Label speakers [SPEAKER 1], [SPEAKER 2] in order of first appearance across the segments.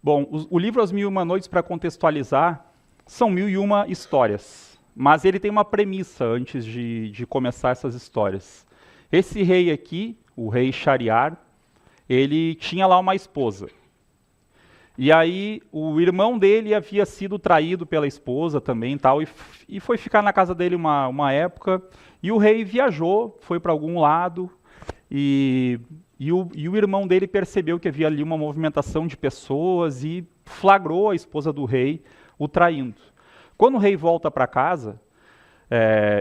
[SPEAKER 1] Bom, o livro As Mil e Uma Noites, para contextualizar, são 1001 histórias. Mas ele tem uma premissa antes de começar essas histórias. Esse rei aqui, o rei Shahryar, ele tinha lá uma esposa. E aí o irmão dele havia sido traído pela esposa também tal, e foi ficar na casa dele uma época. E o rei viajou, foi para algum lado, e o irmão dele percebeu que havia ali uma movimentação de pessoas e flagrou a esposa do rei o traindo. Quando o rei volta para casa,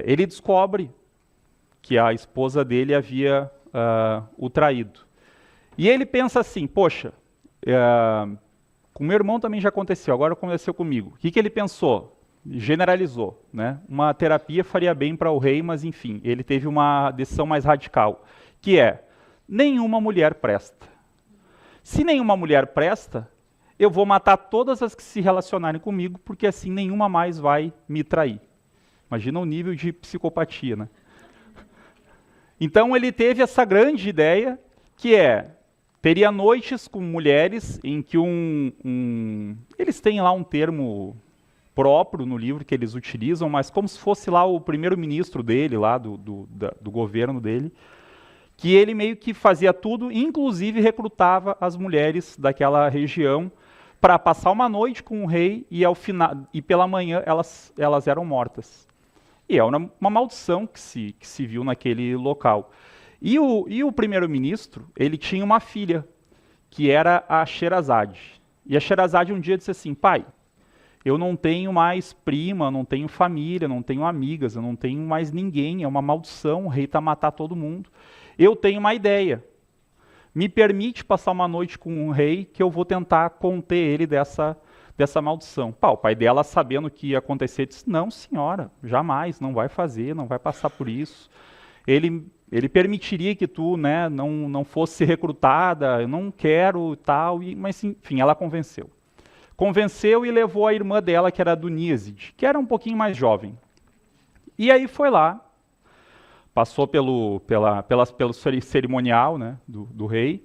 [SPEAKER 1] ele descobre que a esposa dele havia o traído. E ele pensa assim, poxa, com meu irmão também já aconteceu, agora aconteceu comigo. O que ele pensou? Generalizou, né? Uma terapia faria bem para o rei, mas enfim, ele teve uma decisão mais radical, que é, nenhuma mulher presta. Se nenhuma mulher presta, eu vou matar todas as que se relacionarem comigo, porque assim nenhuma mais vai me trair. Imagina o nível de psicopatia, né? Então ele teve essa grande ideia, que teria noites com mulheres em que eles têm lá um termo próprio no livro que eles utilizam, mas como se fosse lá o primeiro-ministro dele, lá do governo dele, que ele meio que fazia tudo, inclusive recrutava as mulheres daquela região para passar uma noite com o rei e pela manhã elas eram mortas. E é uma maldição que se viu naquele local. E o primeiro-ministro, ele tinha uma filha, que era a Sherazade. E a Sherazade um dia disse assim, pai, eu não tenho mais prima, não tenho família, não tenho amigas, eu não tenho mais ninguém, é uma maldição, o rei está a matar todo mundo. Eu tenho uma ideia. Me permite passar uma noite com o rei que eu vou tentar conter ele dessa maldição. O pai dela, sabendo o que ia acontecer, disse, não, senhora, jamais, não vai fazer, não vai passar por isso. Ele permitiria que tu, né, não fosse recrutada, eu não quero tal, mas enfim, ela convenceu. Convenceu e levou a irmã dela, que era Duníazid, que era um pouquinho mais jovem. E aí foi lá, passou pelo cerimonial, né, do rei,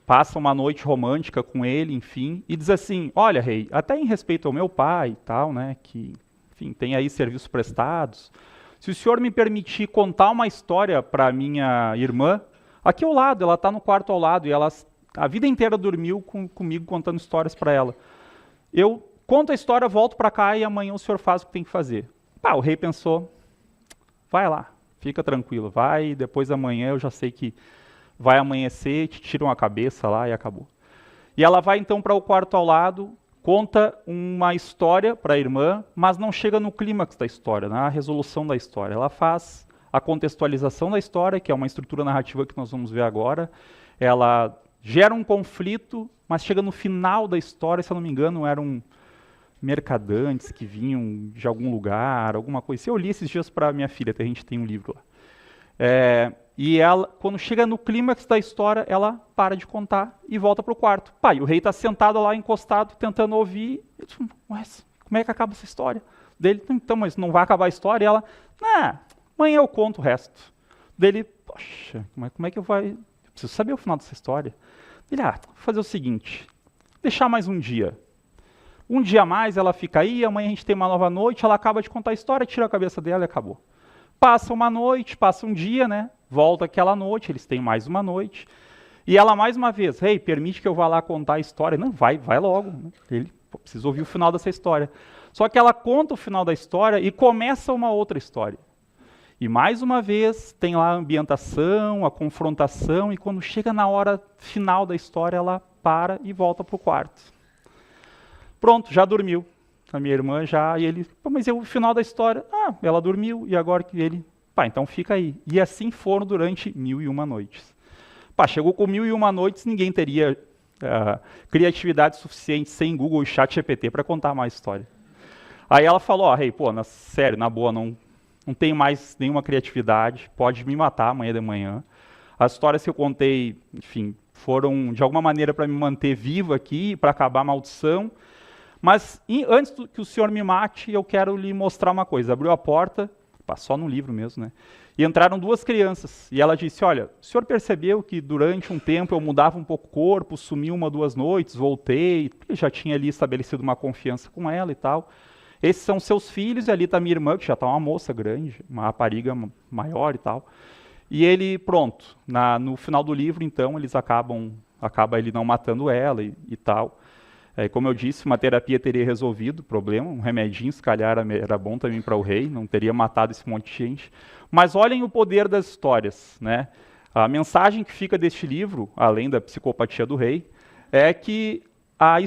[SPEAKER 1] passa uma noite romântica com ele, enfim, e diz assim, olha, rei, até em respeito ao meu pai e tal, né, que, enfim, tem aí serviços prestados, se o senhor me permitir contar uma história para minha irmã, aqui ao lado, ela está no quarto ao lado, e ela a vida inteira dormiu comigo contando histórias para ela. Eu conto a história, volto para cá e amanhã o senhor faz o que tem que fazer. O rei pensou, vai lá, fica tranquilo, vai, depois amanhã eu já sei que vai amanhecer, te tiram a cabeça lá e acabou. E ela vai então para o quarto ao lado, conta uma história para a irmã, mas não chega no clímax da história, na resolução da história. Ela faz a contextualização da história, que é uma estrutura narrativa que nós vamos ver agora. Ela gera um conflito, mas chega no final da história, se eu não me engano, eram mercadantes que vinham de algum lugar, alguma coisa. Eu li esses dias para minha filha, a gente tem um livro lá. E ela, quando chega no clímax da história, ela para de contar e volta para o quarto. E o rei está sentado lá, encostado, tentando ouvir. Ele diz, mas como é que acaba essa história? Dele, então, mas não vai acabar a história? E ela, amanhã eu conto o resto. Dele, poxa, como é que eu vou... Eu preciso saber o final dessa história. Ele, vou fazer o seguinte, deixar mais um dia. Um dia a mais, ela fica aí, amanhã a gente tem uma nova noite, ela acaba de contar a história, tira a cabeça dela e acabou. Passa uma noite, passa um dia, né? Volta aquela noite, eles têm mais uma noite. E ela mais uma vez, rei, permite que eu vá lá contar a história. Não, vai logo. Né? Ele precisa ouvir o final dessa história. Só que ela conta o final da história e começa uma outra história. E mais uma vez tem lá a ambientação, a confrontação, e quando chega na hora final da história, ela para e volta para o quarto. Pronto, já dormiu. A minha irmã já, e ele, mas o final da história, ela dormiu, e agora que ele, então fica aí. E assim foram durante 1001 noites. Chegou com 1001 noites, ninguém teria criatividade suficiente sem Google e ChatGPT para contar mais história. Aí ela falou, rei, sério, na boa, não tenho mais nenhuma criatividade, pode me matar amanhã de manhã. As histórias que eu contei, enfim, foram de alguma maneira para me manter vivo aqui, para acabar a maldição. Mas antes que o senhor me mate, eu quero lhe mostrar uma coisa. Abriu a porta, só no livro mesmo, né? E entraram duas crianças, e ela disse, olha, o senhor percebeu que durante um tempo eu mudava um pouco o corpo, sumi 1 ou 2 noites, voltei, já tinha ali estabelecido uma confiança com ela e tal. Esses são seus filhos, e ali está minha irmã, que já está uma moça grande, uma rapariga maior e tal. E ele, pronto, no final do livro, então, acaba ele não matando ela e tal. Como eu disse, uma terapia teria resolvido o problema, um remedinho, se calhar, era bom também para o rei, não teria matado esse monte de gente. Mas olhem o poder das histórias, né? A mensagem que fica deste livro, além da psicopatia do rei, é que as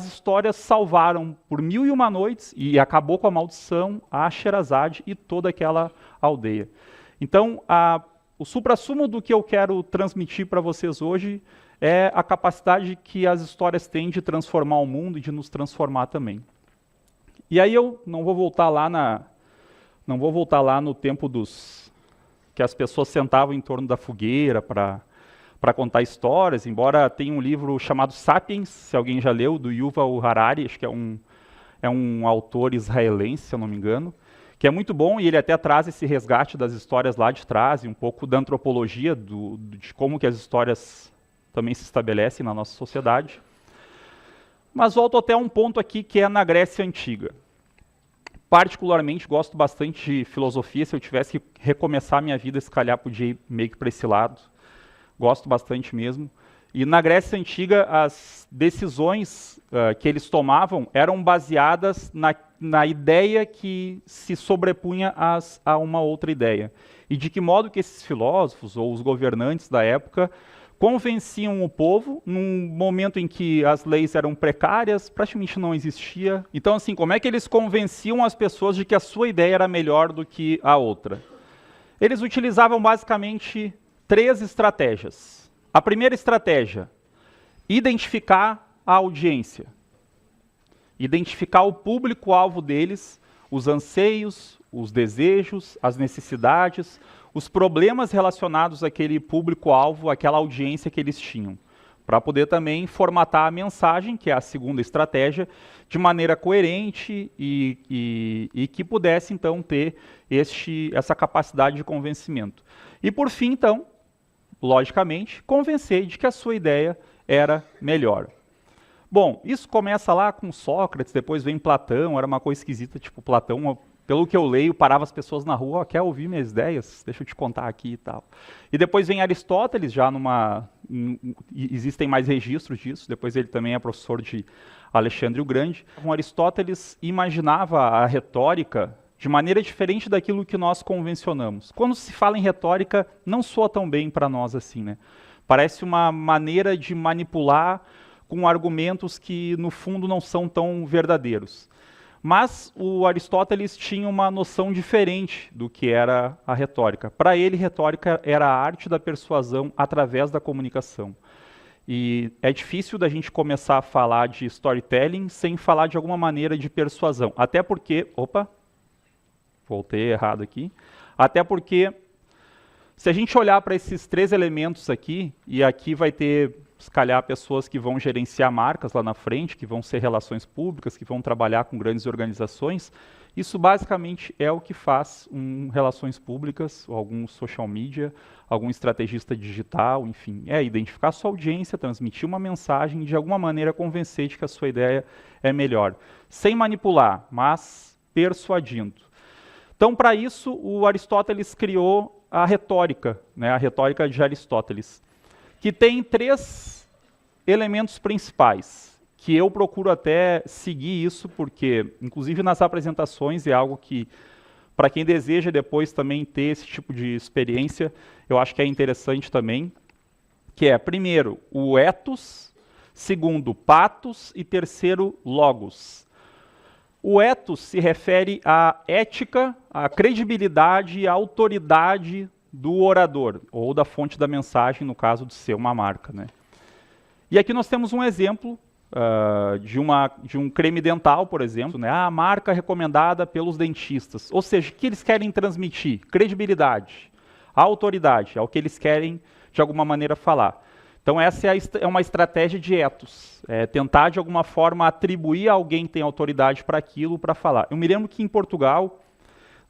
[SPEAKER 1] histórias salvaram por 1001 noites e acabou com a maldição a Sherazade e toda aquela aldeia. Então, o suprassumo do que eu quero transmitir para vocês hoje é a capacidade que as histórias têm de transformar o mundo e de nos transformar também. E aí eu não vou voltar lá no tempo que as pessoas sentavam em torno da fogueira para contar histórias, embora tenha um livro chamado Sapiens, se alguém já leu, do Yuval Harari, acho que é um autor israelense, se eu não me engano, que é muito bom, e ele até traz esse resgate das histórias lá de trás, e um pouco da antropologia, de como que as histórias também se estabelecem na nossa sociedade. Mas volto até um ponto aqui que é na Grécia Antiga. Particularmente gosto bastante de filosofia, se eu tivesse que recomeçar a minha vida, se calhar podia ir meio que para esse lado. Gosto bastante mesmo. E na Grécia Antiga, as decisões que eles tomavam eram baseadas na ideia que se sobrepunha a uma outra ideia. E de que modo que esses filósofos ou os governantes da época convenciam o povo num momento em que as leis eram precárias, praticamente não existia. Então, assim, como é que eles convenciam as pessoas de que a sua ideia era melhor do que a outra? Eles utilizavam basicamente 3 estratégias. A primeira estratégia, identificar a audiência. Identificar o público-alvo deles, os anseios, os desejos, as necessidades, os problemas relacionados àquele público-alvo, àquela audiência que eles tinham, para poder também formatar a mensagem, que é a segunda estratégia, de maneira coerente e que pudesse, então, ter essa capacidade de convencimento. E, por fim, então, logicamente, convencer de que a sua ideia era melhor. Bom, isso começa lá com Sócrates, depois vem Platão, era uma coisa esquisita, tipo, Platão, pelo que eu leio, parava as pessoas na rua, quer ouvir minhas ideias? Deixa eu te contar aqui e tal. E depois vem Aristóteles, existem mais registros disso, depois ele também é professor de Alexandre o Grande. Com Aristóteles imaginava a retórica de maneira diferente daquilo que nós convencionamos. Quando se fala em retórica, não soa tão bem para nós assim, né? Parece uma maneira de manipular com argumentos que, no fundo, não são tão verdadeiros. Mas o Aristóteles tinha uma noção diferente do que era a retórica. Para ele, retórica era a arte da persuasão através da comunicação. E é difícil da gente começar a falar de storytelling sem falar de alguma maneira de persuasão. Até porque... Opa! Voltei errado aqui. Até porque, se a gente olhar para esses 3 elementos aqui, e aqui vai ter, se calhar, pessoas que vão gerenciar marcas lá na frente, que vão ser relações públicas, que vão trabalhar com grandes organizações, isso basicamente é o que faz relações públicas, ou algum social media, algum estrategista digital, enfim. É identificar a sua audiência, transmitir uma mensagem e, de alguma maneira, convencer de que a sua ideia é melhor. Sem manipular, mas persuadindo. Então, para isso, o Aristóteles criou a retórica, né, a retórica de Aristóteles, que tem 3 elementos principais, que eu procuro até seguir isso, porque, inclusive nas apresentações, é algo que, para quem deseja depois também ter esse tipo de experiência, eu acho que é interessante também, que é, primeiro, o ethos, segundo, pathos e terceiro, logos. O ethos se refere à ética, à credibilidade e à autoridade do orador, ou da fonte da mensagem, no caso de ser uma marca, né? E aqui nós temos um exemplo de um creme dental, por exemplo, né? A marca recomendada pelos dentistas. Ou seja, o que eles querem transmitir? Credibilidade, autoridade, é o que eles querem, de alguma maneira, falar. Então essa é uma estratégia de ethos, tentar de alguma forma atribuir a alguém que tem autoridade para aquilo, para falar. Eu me lembro que em Portugal,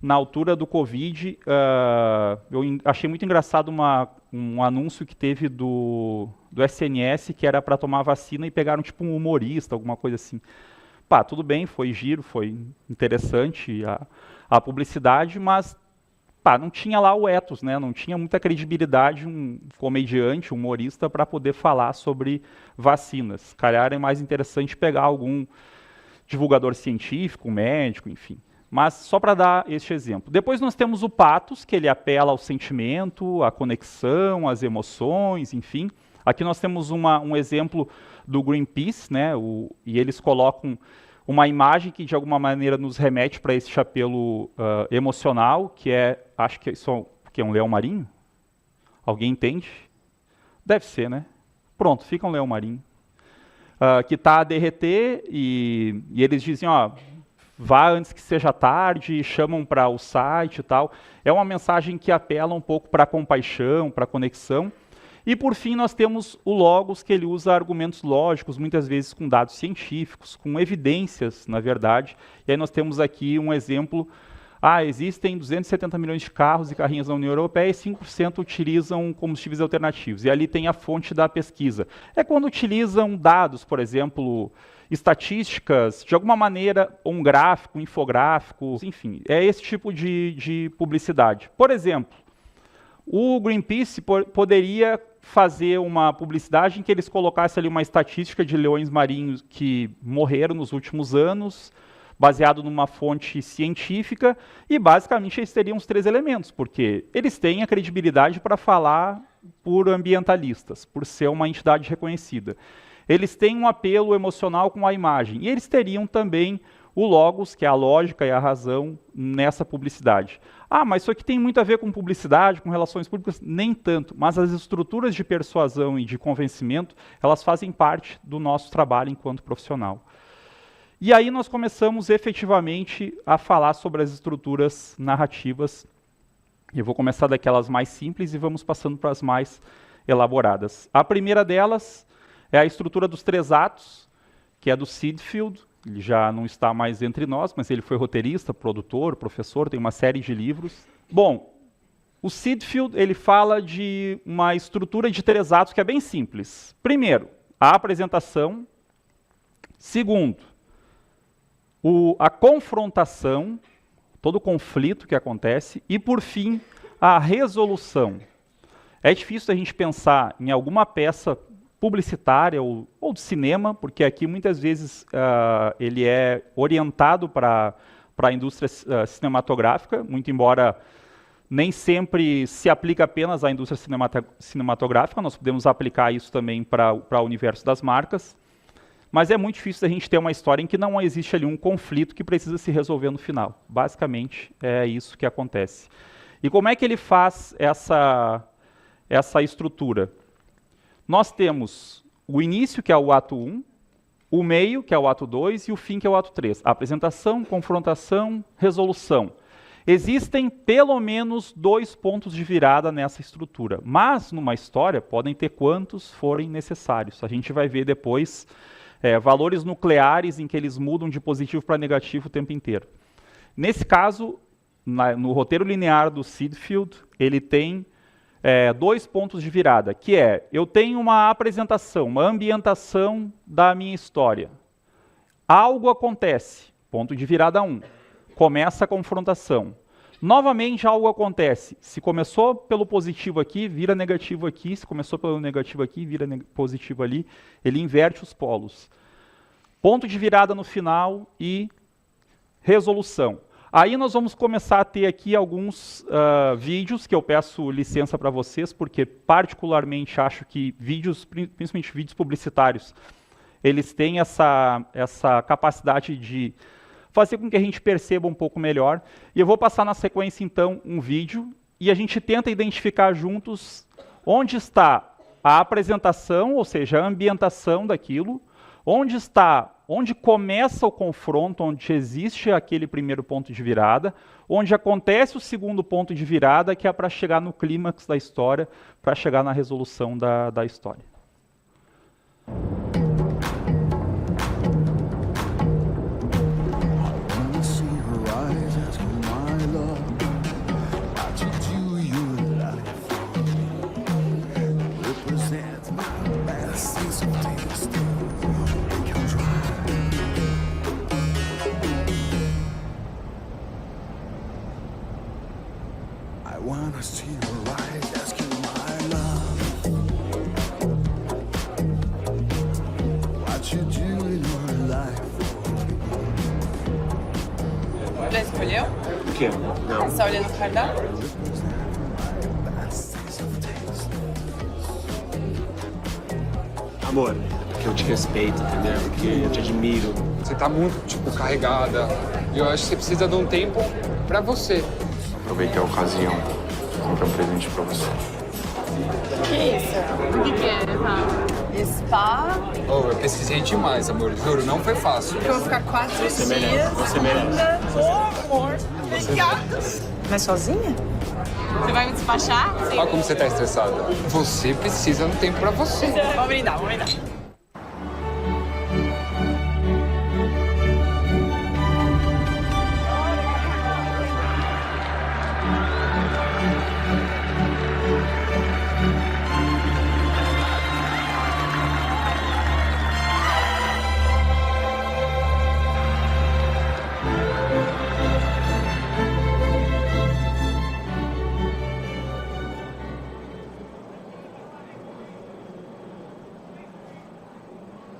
[SPEAKER 1] na altura do Covid, eu achei muito engraçado um anúncio que teve do SNS, que era para tomar vacina, e pegaram tipo um humorista, alguma coisa assim. Pá, tudo bem, foi giro, foi interessante a publicidade, mas pá, não tinha lá o ethos, né? Não tinha muita credibilidade um comediante, um humorista, para poder falar sobre vacinas. Calhar é mais interessante pegar algum divulgador científico, médico, enfim. Mas só para dar este exemplo. Depois nós temos o pathos, que ele apela ao sentimento, à conexão, às emoções, enfim. Aqui nós temos um exemplo do Greenpeace, né? E eles colocam uma imagem que de alguma maneira nos remete para esse apelo emocional, que é, acho que é um leão marinho? Alguém entende? Deve ser, né? Pronto, fica um leão marinho. Que está a derreter e eles dizem, ó, vá antes que seja tarde, chamam para o site e tal. É uma mensagem que apela um pouco para a compaixão, para a conexão. E, por fim, nós temos o Logos, que ele usa argumentos lógicos, muitas vezes com dados científicos, com evidências, na verdade. E aí nós temos aqui um exemplo. Existem 270 milhões de carros e carrinhos na União Europeia e 5% utilizam combustíveis alternativos. E ali tem a fonte da pesquisa. É quando utilizam dados, por exemplo, estatísticas, de alguma maneira, um gráfico, um infográfico, enfim. É esse tipo de publicidade. Por exemplo, o Greenpeace poderia fazer uma publicidade em que eles colocassem ali uma estatística de leões marinhos que morreram nos últimos anos, baseado numa fonte científica, e basicamente eles teriam os 3 elementos, porque eles têm a credibilidade para falar por ambientalistas, por ser uma entidade reconhecida. Eles têm um apelo emocional com a imagem, e eles teriam também o logos, que é a lógica e a razão nessa publicidade. Mas isso aqui tem muito a ver com publicidade, com relações públicas? Nem tanto, mas as estruturas de persuasão e de convencimento, elas fazem parte do nosso trabalho enquanto profissional. E aí nós começamos efetivamente a falar sobre as estruturas narrativas. Eu vou começar daquelas mais simples e vamos passando para as mais elaboradas. A primeira delas é a estrutura dos 3 atos, que é do Sydfield. Ele já não está mais entre nós, mas ele foi roteirista, produtor, professor, tem uma série de livros. Bom, o Sydfield ele fala de uma estrutura de 3 atos que é bem simples. Primeiro, a apresentação. Segundo, a confrontação, todo o conflito que acontece. E, por fim, a resolução. É difícil a gente pensar em alguma peça publicitária ou de cinema, porque aqui muitas vezes ele é orientado para a indústria cinematográfica, muito embora nem sempre se aplica apenas à indústria cinematográfica, nós podemos aplicar isso também para o universo das marcas, mas é muito difícil a gente ter uma história em que não existe ali um conflito que precisa se resolver no final. Basicamente é isso que acontece. E como é que ele faz essa estrutura? Nós temos o início, que é o ato 1, o meio, que é o ato 2, e o fim, que é o ato 3. Apresentação, confrontação, resolução. Existem pelo menos 2 pontos de virada nessa estrutura, mas numa história podem ter quantos forem necessários. A gente vai ver depois valores nucleares em que eles mudam de positivo para negativo o tempo inteiro. Nesse caso, no roteiro linear do Sydfield, ele tem 2 pontos de virada, que eu tenho uma apresentação, uma ambientação da minha história. Algo acontece, ponto de virada 1. Começa a confrontação. Novamente algo acontece. Se começou pelo positivo aqui, vira negativo aqui. Se começou pelo negativo aqui, vira positivo ali. Ele inverte os polos. Ponto de virada no final e resolução. Aí nós vamos começar a ter aqui alguns vídeos que eu peço licença para vocês, porque particularmente acho que vídeos, principalmente vídeos publicitários, eles têm essa capacidade de fazer com que a gente perceba um pouco melhor. E eu vou passar na sequência, então, um vídeo, e a gente tenta identificar juntos onde está a apresentação, ou seja, a ambientação daquilo, onde começa o confronto, onde existe aquele primeiro ponto de virada, onde acontece o segundo ponto de virada, que é para chegar no clímax da história, para chegar na resolução da história.
[SPEAKER 2] When I see her eyes asking my love, Já escolheu?
[SPEAKER 3] O quê? Não.
[SPEAKER 2] Você tá olhando o cardápio?
[SPEAKER 3] Amor, é porque eu te respeito, entendeu? É porque eu te admiro.
[SPEAKER 4] Você tá muito, tipo, carregada. E eu acho que você precisa de um tempo pra você.
[SPEAKER 5] Aproveitei a ocasião de comprar um presente pra você.
[SPEAKER 2] Que isso?
[SPEAKER 6] O que é,
[SPEAKER 2] Spa?
[SPEAKER 4] Oh, eu pesquisei demais, amor. Juro, não foi fácil.
[SPEAKER 2] Eu vou ficar 4
[SPEAKER 3] Você
[SPEAKER 2] dias.
[SPEAKER 3] merece, você merece.
[SPEAKER 2] Oh, amor. Obrigada. Mas sozinha?
[SPEAKER 6] Você vai me despachar? Sim.
[SPEAKER 4] Olha como você tá estressada. Você precisa de um tempo pra você.
[SPEAKER 2] Vamos brindar, vamos brindar.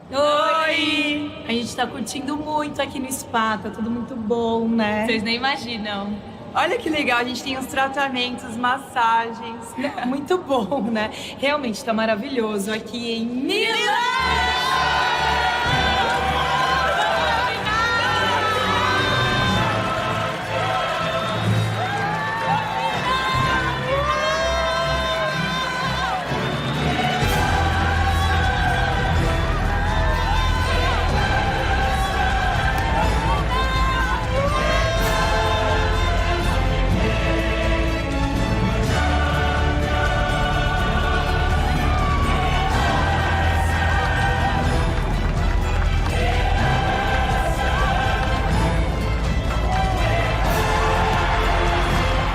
[SPEAKER 7] Oi! A gente tá curtindo muito aqui no spa, tá tudo muito bom, né?
[SPEAKER 6] Vocês nem imaginam.
[SPEAKER 7] Olha que legal, a gente tem os tratamentos, massagens, muito bom, né? Realmente tá maravilhoso aqui em Milão!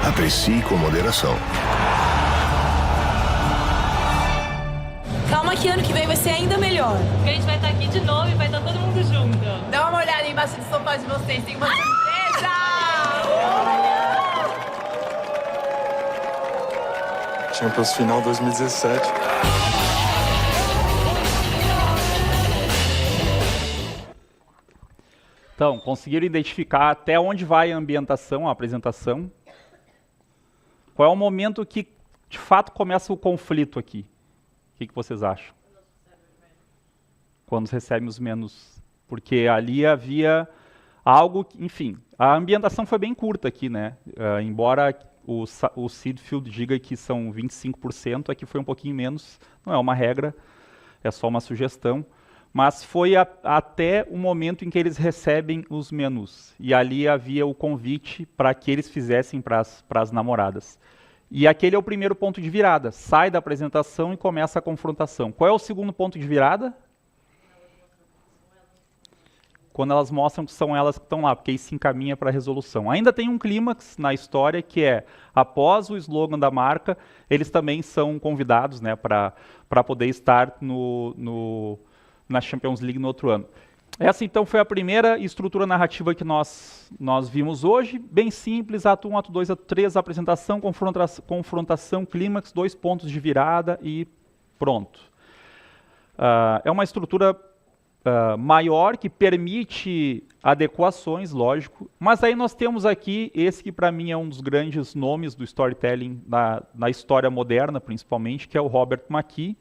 [SPEAKER 8] Aprecie com moderação.
[SPEAKER 7] Calma que ano que vem vai ser ainda melhor.
[SPEAKER 6] Porque a gente vai estar aqui de novo e vai estar todo mundo junto.
[SPEAKER 2] Dá uma olhada embaixo do sofá de vocês, tem uma surpresa!
[SPEAKER 5] Champions Final 2017.
[SPEAKER 1] Então, conseguiram identificar até onde vai a ambientação, a apresentação. Qual é o momento que, de fato, começa o conflito aqui? O que vocês acham? Quando recebem os menus. Porque ali havia algo, enfim, a ambientação foi bem curta aqui, né? Embora o Seedfield diga que são 25%, aqui foi um pouquinho menos, não é uma regra, é só uma sugestão. Mas foi até o momento em que eles recebem os menus. E ali havia o convite para que eles fizessem para as namoradas. E aquele é o primeiro ponto de virada. Sai da apresentação e começa a confrontação. Qual é o segundo ponto de virada? Quando elas mostram que são elas que estão lá, porque aí se encaminha para a resolução. Ainda tem um clímax na história que é, após o slogan da marca, eles também são convidados, né, para poder estar na Champions League no outro ano. Essa, então, foi a primeira estrutura narrativa que nós vimos hoje. Bem simples, ato 1, ato 2, ato 3, apresentação, confrontação, clímax, 2 pontos de virada e pronto. É uma estrutura maior que permite adequações, lógico, mas aí nós temos aqui esse que para mim é um dos grandes nomes do storytelling na história moderna, principalmente, que é o Robert McKee,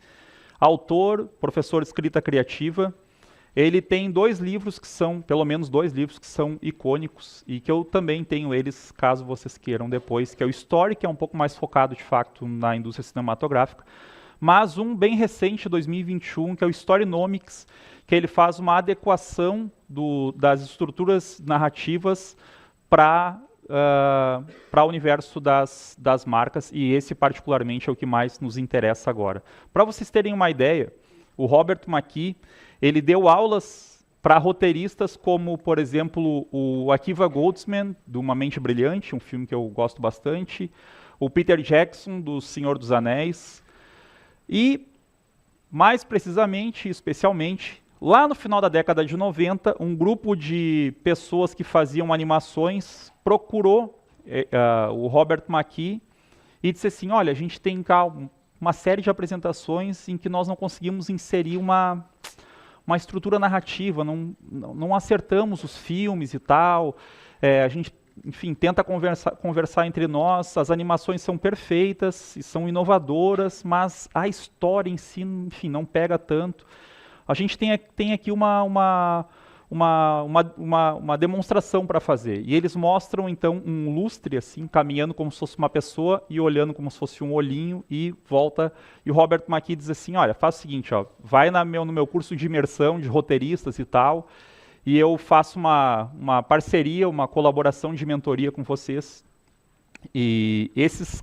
[SPEAKER 1] autor, professor de escrita criativa. Ele tem 2 livros que são, pelo menos 2 livros que são icônicos e que eu também tenho eles, caso vocês queiram depois, que é o Story, que é um pouco mais focado de fato na indústria cinematográfica, mas um bem recente, 2021, que é o Storynomics, que ele faz uma adequação das estruturas narrativas para o universo das marcas, e esse particularmente é o que mais nos interessa agora. Para vocês terem uma ideia, o Robert McKee, ele deu aulas para roteiristas como, por exemplo, o Akiva Goldsman, do Uma Mente Brilhante, um filme que eu gosto bastante, o Peter Jackson, do Senhor dos Anéis, e, mais precisamente, especialmente, lá no final da década de 90, um grupo de pessoas que faziam animações procurou o Robert McKee e disse assim, olha, a gente tem uma série de apresentações em que nós não conseguimos inserir uma uma estrutura narrativa, não acertamos os filmes e tal, a gente, enfim, tenta conversar entre nós, as animações são perfeitas e são inovadoras, mas a história em si, enfim, não pega tanto. A gente tem aqui uma demonstração para fazer. E eles mostram, então, um lustre, assim, caminhando como se fosse uma pessoa e olhando como se fosse um olhinho e volta. E o Robert McKee diz assim, olha, faz o seguinte, ó, vai no meu curso de imersão de roteiristas e tal, e eu faço uma parceria, uma colaboração de mentoria com vocês. E esses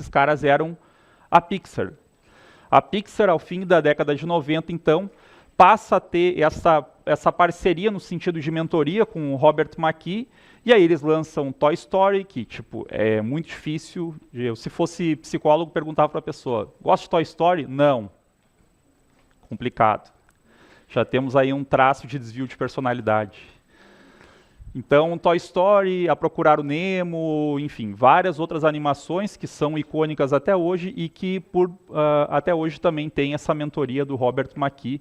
[SPEAKER 1] caras eram a Pixar. A Pixar, ao fim da década de 90, então, passa a ter essa parceria no sentido de mentoria com o Robert McKee, e aí eles lançam Toy Story, que tipo, é muito difícil. Eu, se fosse psicólogo, perguntava para a pessoa, gosta de Toy Story? Não. Complicado. Já temos aí um traço de desvio de personalidade. Então, Toy Story, A Procurar o Nemo, enfim, várias outras animações que são icônicas até hoje e que até hoje também tem essa mentoria do Robert McKee,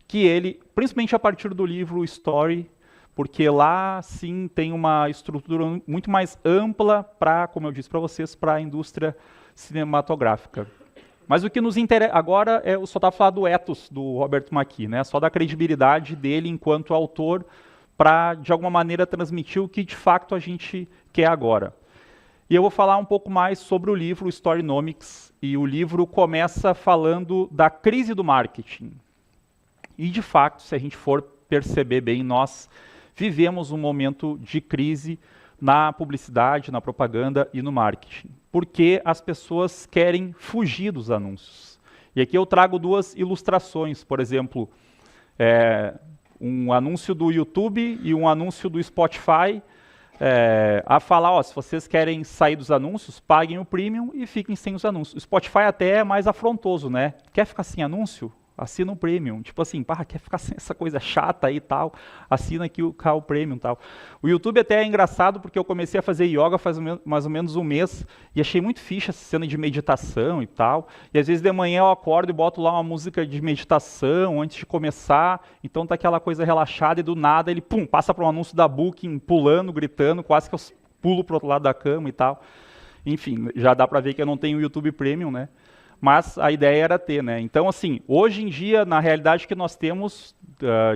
[SPEAKER 1] que ele, principalmente a partir do livro Story, porque lá sim tem uma estrutura muito mais ampla para, como eu disse para vocês, para a indústria cinematográfica. Mas o que nos interessa agora é eu só estava falando do ethos do Robert McKee, né? Só da credibilidade dele enquanto autor, para de alguma maneira transmitir o que de fato a gente quer agora. E eu vou falar um pouco mais sobre o livro Storynomics, e o livro começa falando da crise do marketing. E, de fato, se a gente for perceber bem, nós vivemos um momento de crise na publicidade, na propaganda e no marketing. Porque as pessoas querem fugir dos anúncios. E aqui eu trago duas ilustrações, por exemplo, um anúncio do YouTube e um anúncio do Spotify, a falar, ó, se vocês querem sair dos anúncios, paguem o premium e fiquem sem os anúncios. O Spotify até é mais afrontoso, né? Quer ficar sem anúncio? Assina o Premium. Tipo assim, quer ficar sem essa coisa chata aí e tal, assina aqui o Premium e tal. O YouTube até é engraçado porque eu comecei a fazer yoga faz mais ou menos um mês e achei muito fixe essa cena de meditação e tal. E às vezes de manhã eu acordo e boto lá uma música de meditação antes de começar, então tá aquela coisa relaxada e do nada ele, pum, passa para um anúncio da Booking, pulando, gritando, quase que eu pulo pro outro lado da cama e tal. Enfim, já dá para ver que eu não tenho o YouTube Premium, né? Mas a ideia era ter, né? Então, assim, hoje em dia, na realidade que nós temos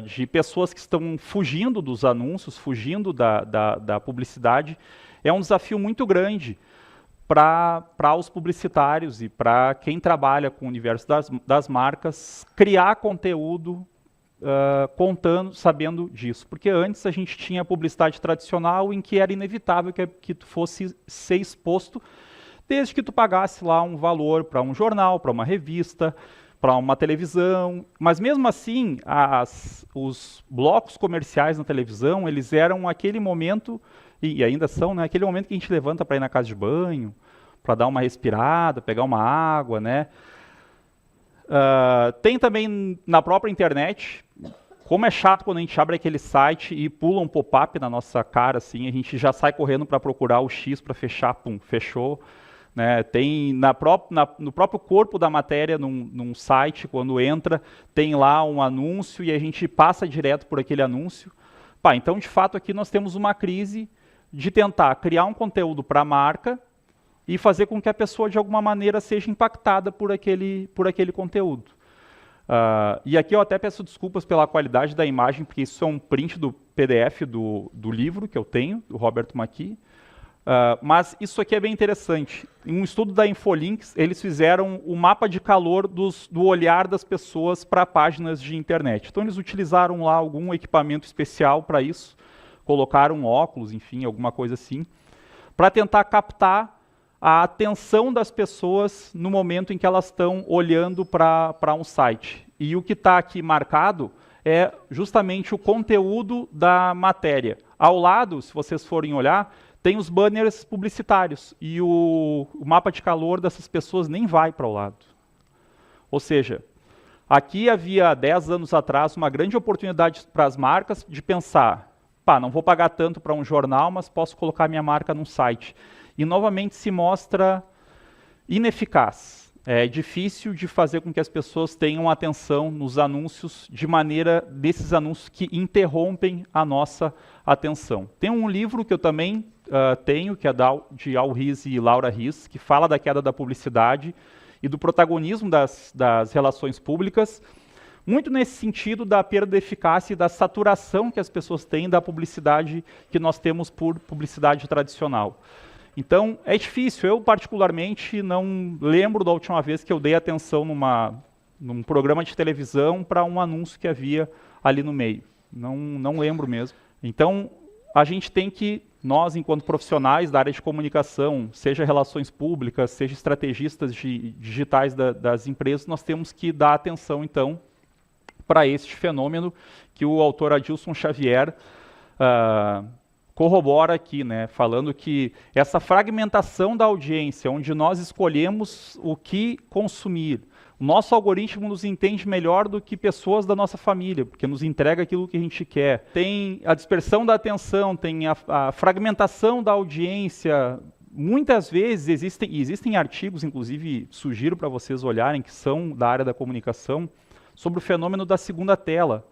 [SPEAKER 1] de pessoas que estão fugindo dos anúncios, fugindo da publicidade, é um desafio muito grande para os publicitários e para quem trabalha com o universo das marcas, criar conteúdo contando, sabendo disso. Porque antes a gente tinha a publicidade tradicional em que era inevitável que tu fosse ser exposto desde que tu pagasse lá um valor para um jornal, para uma revista, para uma televisão. Mas mesmo assim, os blocos comerciais na televisão, eles eram aquele momento, e ainda são, né, aquele momento que a gente levanta para ir na casa de banho, para dar uma respirada, pegar uma água, né? Tem também na própria internet, como é chato quando a gente abre aquele site e pula um pop-up na nossa cara, assim, a gente já sai correndo para procurar o X para fechar, pum, fechou. Né, tem no próprio corpo da matéria, num site, quando entra, tem lá um anúncio e a gente passa direto por aquele anúncio. Então, de fato, aqui nós temos uma crise de tentar criar um conteúdo para a marca e fazer com que a pessoa, de alguma maneira, seja impactada por aquele conteúdo. E aqui eu até peço desculpas pela qualidade da imagem, porque isso é um print do PDF do livro que eu tenho, do Robert McKee. Mas isso aqui é bem interessante. Em um estudo da Infolinks, eles fizeram o mapa de calor do olhar das pessoas para páginas de internet. Então eles utilizaram lá algum equipamento especial para isso, colocaram óculos, enfim, alguma coisa assim, para tentar captar a atenção das pessoas no momento em que elas estão olhando para um site. E o que está aqui marcado é justamente o conteúdo da matéria. Ao lado, se vocês forem olhar, tem os banners publicitários e o mapa de calor dessas pessoas nem vai para o lado. Ou seja, aqui havia 10 anos atrás uma grande oportunidade para as marcas de pensar, não vou pagar tanto para um jornal, mas posso colocar minha marca num site. E novamente se mostra ineficaz. É difícil de fazer com que as pessoas tenham atenção nos anúncios de maneira desses anúncios que interrompem a nossa atenção. Tem um livro que eu também tenho, que é de Al Ries e Laura Ries, que fala da queda da publicidade e do protagonismo das relações públicas, muito nesse sentido da perda de eficácia e da saturação que as pessoas têm da publicidade que nós temos por publicidade tradicional. Então, é difícil. Eu, particularmente, não lembro da última vez que eu dei atenção num programa de televisão para um anúncio que havia ali no meio. Não lembro mesmo. Então, a gente tem que, nós, enquanto profissionais da área de comunicação, seja relações públicas, seja estrategistas digitais das empresas, nós temos que dar atenção, então, para este fenômeno que o autor Adilson Xavier corrobora aqui, né, falando que essa fragmentação da audiência, onde nós escolhemos o que consumir, o nosso algoritmo nos entende melhor do que pessoas da nossa família, porque nos entrega aquilo que a gente quer. Tem a dispersão da atenção, tem a fragmentação da audiência. Muitas vezes existem artigos, inclusive sugiro para vocês olharem, que são da área da comunicação, sobre o fenômeno da segunda tela.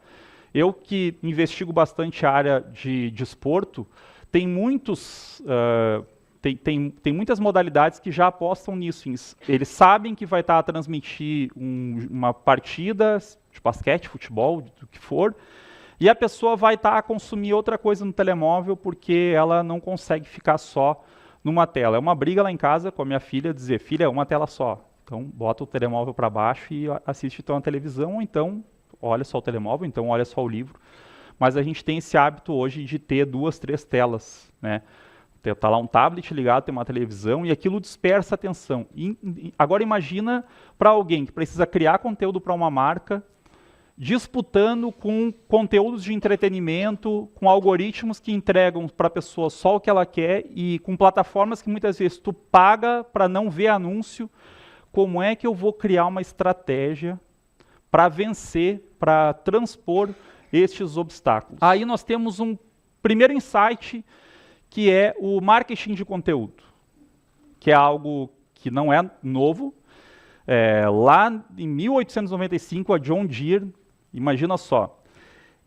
[SPEAKER 1] Eu que investigo bastante a área de desporto, tem muitas modalidades que já apostam nisso. Eles sabem que vai estar a transmitir uma partida de basquete, futebol, do que for, e a pessoa vai estar a consumir outra coisa no telemóvel porque ela não consegue ficar só numa tela. É uma briga lá em casa com a minha filha, dizer, filha, é uma tela só. Então, bota o telemóvel para baixo e assiste então a televisão, ou então olha só o telemóvel, então olha só o livro. Mas a gente tem esse hábito hoje de ter 2, 3 telas, né? Tá lá um tablet ligado, tem uma televisão, e aquilo dispersa a atenção. Agora imagina para alguém que precisa criar conteúdo para uma marca, disputando com conteúdos de entretenimento, com algoritmos que entregam para a pessoa só o que ela quer, e com plataformas que muitas vezes tu paga para não ver anúncio. Como é que eu vou criar uma estratégia para vencer, para transpor estes obstáculos? Aí nós temos um primeiro insight, que é o marketing de conteúdo, que é algo que não é novo. Lá em 1895, a John Deere, imagina só,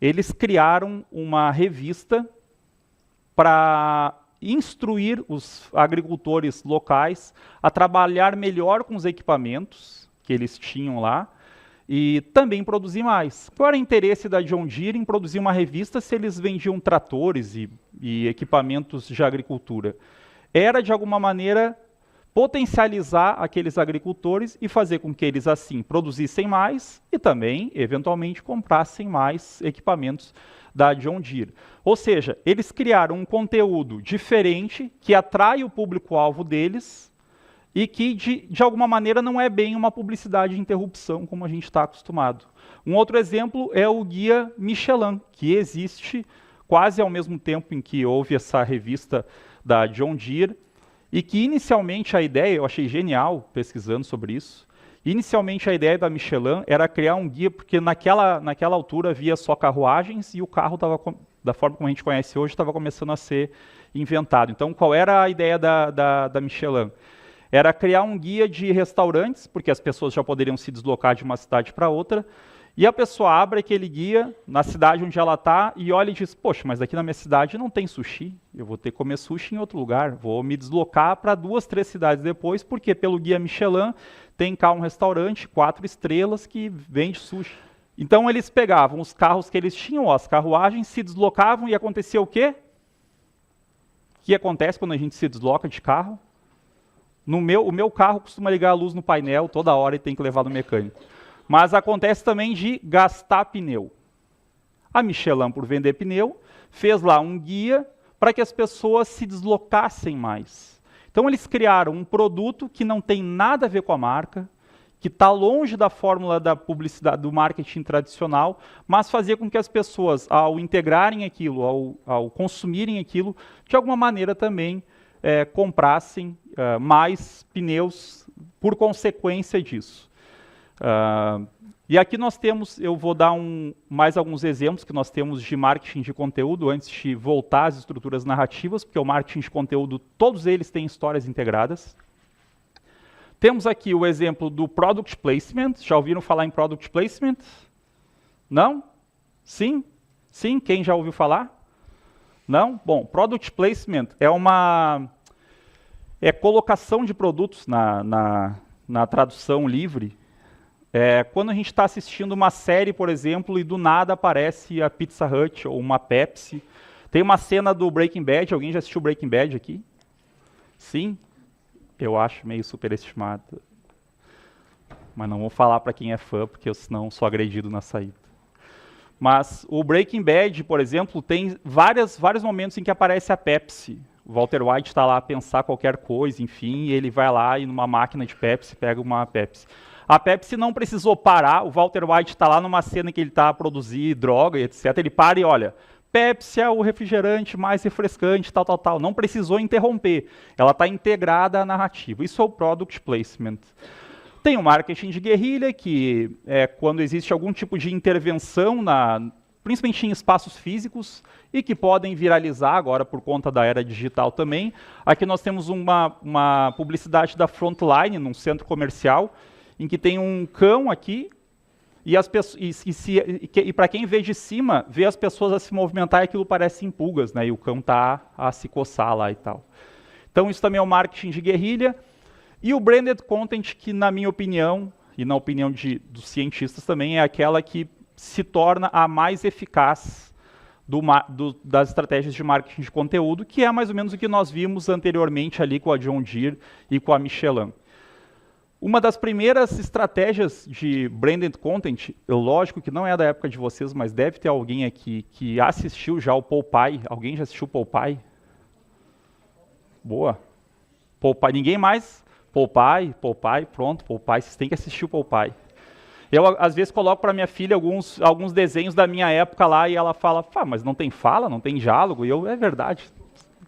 [SPEAKER 1] eles criaram uma revista para instruir os agricultores locais a trabalhar melhor com os equipamentos que eles tinham lá e também produzir mais. Qual era o interesse da John Deere em produzir uma revista se eles vendiam tratores e equipamentos de agricultura? Era, de alguma maneira, potencializar aqueles agricultores e fazer com que eles, assim, produzissem mais e também, eventualmente, comprassem mais equipamentos da John Deere. Ou seja, eles criaram um conteúdo diferente que atrai o público-alvo deles e que, de alguma maneira, não é bem uma publicidade de interrupção, como a gente está acostumado. Um outro exemplo é o guia Michelin, que existe quase ao mesmo tempo em que houve essa revista da John Deere, e que inicialmente a ideia, eu achei genial pesquisando sobre isso, inicialmente a ideia da Michelin era criar um guia, porque naquela altura havia só carruagens e o carro estava, da forma como a gente conhece hoje, estava começando a ser inventado. Então, qual era a ideia da Michelin? Era criar um guia de restaurantes, porque as pessoas já poderiam se deslocar de uma cidade para outra, e a pessoa abre aquele guia na cidade onde ela está e olha e diz, poxa, mas aqui na minha cidade não tem sushi, eu vou ter que comer sushi em outro lugar, vou me deslocar para 2, 3 cidades depois, porque pelo guia Michelin tem cá um restaurante, 4 estrelas, que vende sushi. Então eles pegavam os carros que eles tinham, as carruagens, se deslocavam e acontecia o quê? O que acontece quando a gente se desloca de carro? O meu carro costuma ligar a luz no painel toda hora e tem que levar no mecânico. Mas acontece também de gastar pneu. A Michelin, por vender pneu, fez lá um guia para que as pessoas se deslocassem mais. Então eles criaram um produto que não tem nada a ver com a marca, que está longe da fórmula da publicidade, do marketing tradicional, mas fazia com que as pessoas, ao integrarem aquilo, ao consumirem aquilo, de alguma maneira também comprassem mais pneus por consequência disso. E aqui nós temos, eu vou dar mais alguns exemplos que nós temos de marketing de conteúdo, antes de voltar às estruturas narrativas, porque o marketing de conteúdo, todos eles têm histórias integradas. Temos aqui o exemplo do Product Placement. Já ouviram falar em Product Placement? Não? Sim? Sim? Quem já ouviu falar? Não? Bom, Product Placement é colocação de produtos na tradução livre. Quando a gente está assistindo uma série, por exemplo, e do nada aparece a Pizza Hut ou uma Pepsi. Tem uma cena do Breaking Bad. Alguém já assistiu Breaking Bad aqui? Sim? Eu acho meio superestimado. Mas não vou falar para quem é fã, porque eu senão sou agredido na saída. Mas o Breaking Bad, por exemplo, tem vários momentos em que aparece a Pepsi. O Walter White está lá a pensar qualquer coisa, enfim, e ele vai lá e numa máquina de Pepsi pega uma Pepsi. A Pepsi não precisou parar, o Walter White está lá numa cena que ele está a produzir droga e etc. Ele para e olha, Pepsi é o refrigerante mais refrescante, tal, tal, tal. Não precisou interromper. Ela está integrada à narrativa. Isso é o Product Placement. Tem o marketing de guerrilha, que é quando existe algum tipo de intervenção, principalmente em espaços físicos, e que podem viralizar agora por conta da era digital também. Aqui nós temos uma publicidade da Frontline, num centro comercial, em que tem um cão aqui, e para quem vê de cima, vê as pessoas a se movimentar e aquilo parece em pulgas, né? E o cão está a se coçar lá e tal. Então isso também é o marketing de guerrilha. E o branded content, que na minha opinião, e na opinião dos cientistas também, é aquela que se torna a mais eficaz das estratégias de marketing de conteúdo, que é mais ou menos o que nós vimos anteriormente ali com a John Deere e com a Michelin. Uma das primeiras estratégias de branded content, lógico que não é da época de vocês, mas deve ter alguém aqui que assistiu já o Popeye. Alguém já assistiu o Popeye? Boa. Popeye. Ninguém mais? Popeye, pronto, Popeye. Vocês têm que assistir o Popeye. Eu, às vezes, coloco para minha filha alguns desenhos da minha época lá e ela fala, mas não tem fala, não tem diálogo. E é verdade.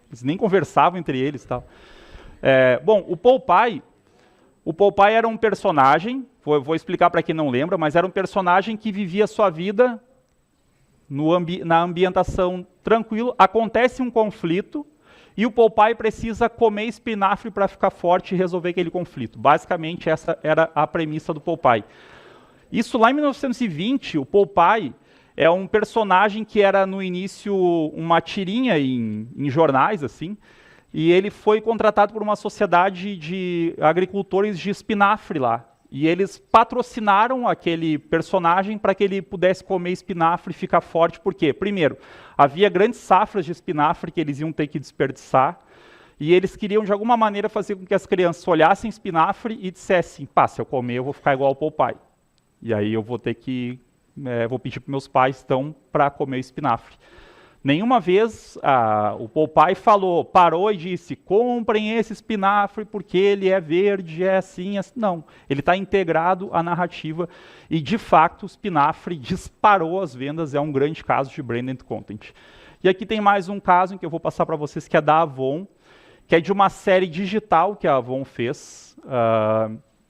[SPEAKER 1] Eles nem conversavam entre eles. Tal. Bom, o Popeye era um personagem, vou explicar para quem não lembra, mas era um personagem que vivia sua vida na ambientação tranquilo. Acontece um conflito e o Popeye precisa comer espinafre para ficar forte e resolver aquele conflito. Basicamente, essa era a premissa do Popeye. Isso lá em 1920, o Popeye é um personagem que era no início uma tirinha em jornais, assim, e ele foi contratado por uma sociedade de agricultores de espinafre lá. E eles patrocinaram aquele personagem para que ele pudesse comer espinafre e ficar forte. Por quê? Primeiro, havia grandes safras de espinafre que eles iam ter que desperdiçar, e eles queriam, de alguma maneira, fazer com que as crianças olhassem espinafre e dissessem, se eu comer, eu vou ficar igual ao Popeye. E aí eu vou ter que, vou pedir para meus pais, então, para comer espinafre. Nenhuma vez o Popeye parou e disse, comprem esse espinafre porque ele é verde, é assim, assim. Não, ele está integrado à narrativa e, de fato, o espinafre disparou as vendas, é um grande caso de branded content. E aqui tem mais um caso em que eu vou passar para vocês, que é da Avon, que é de uma série digital que a Avon fez,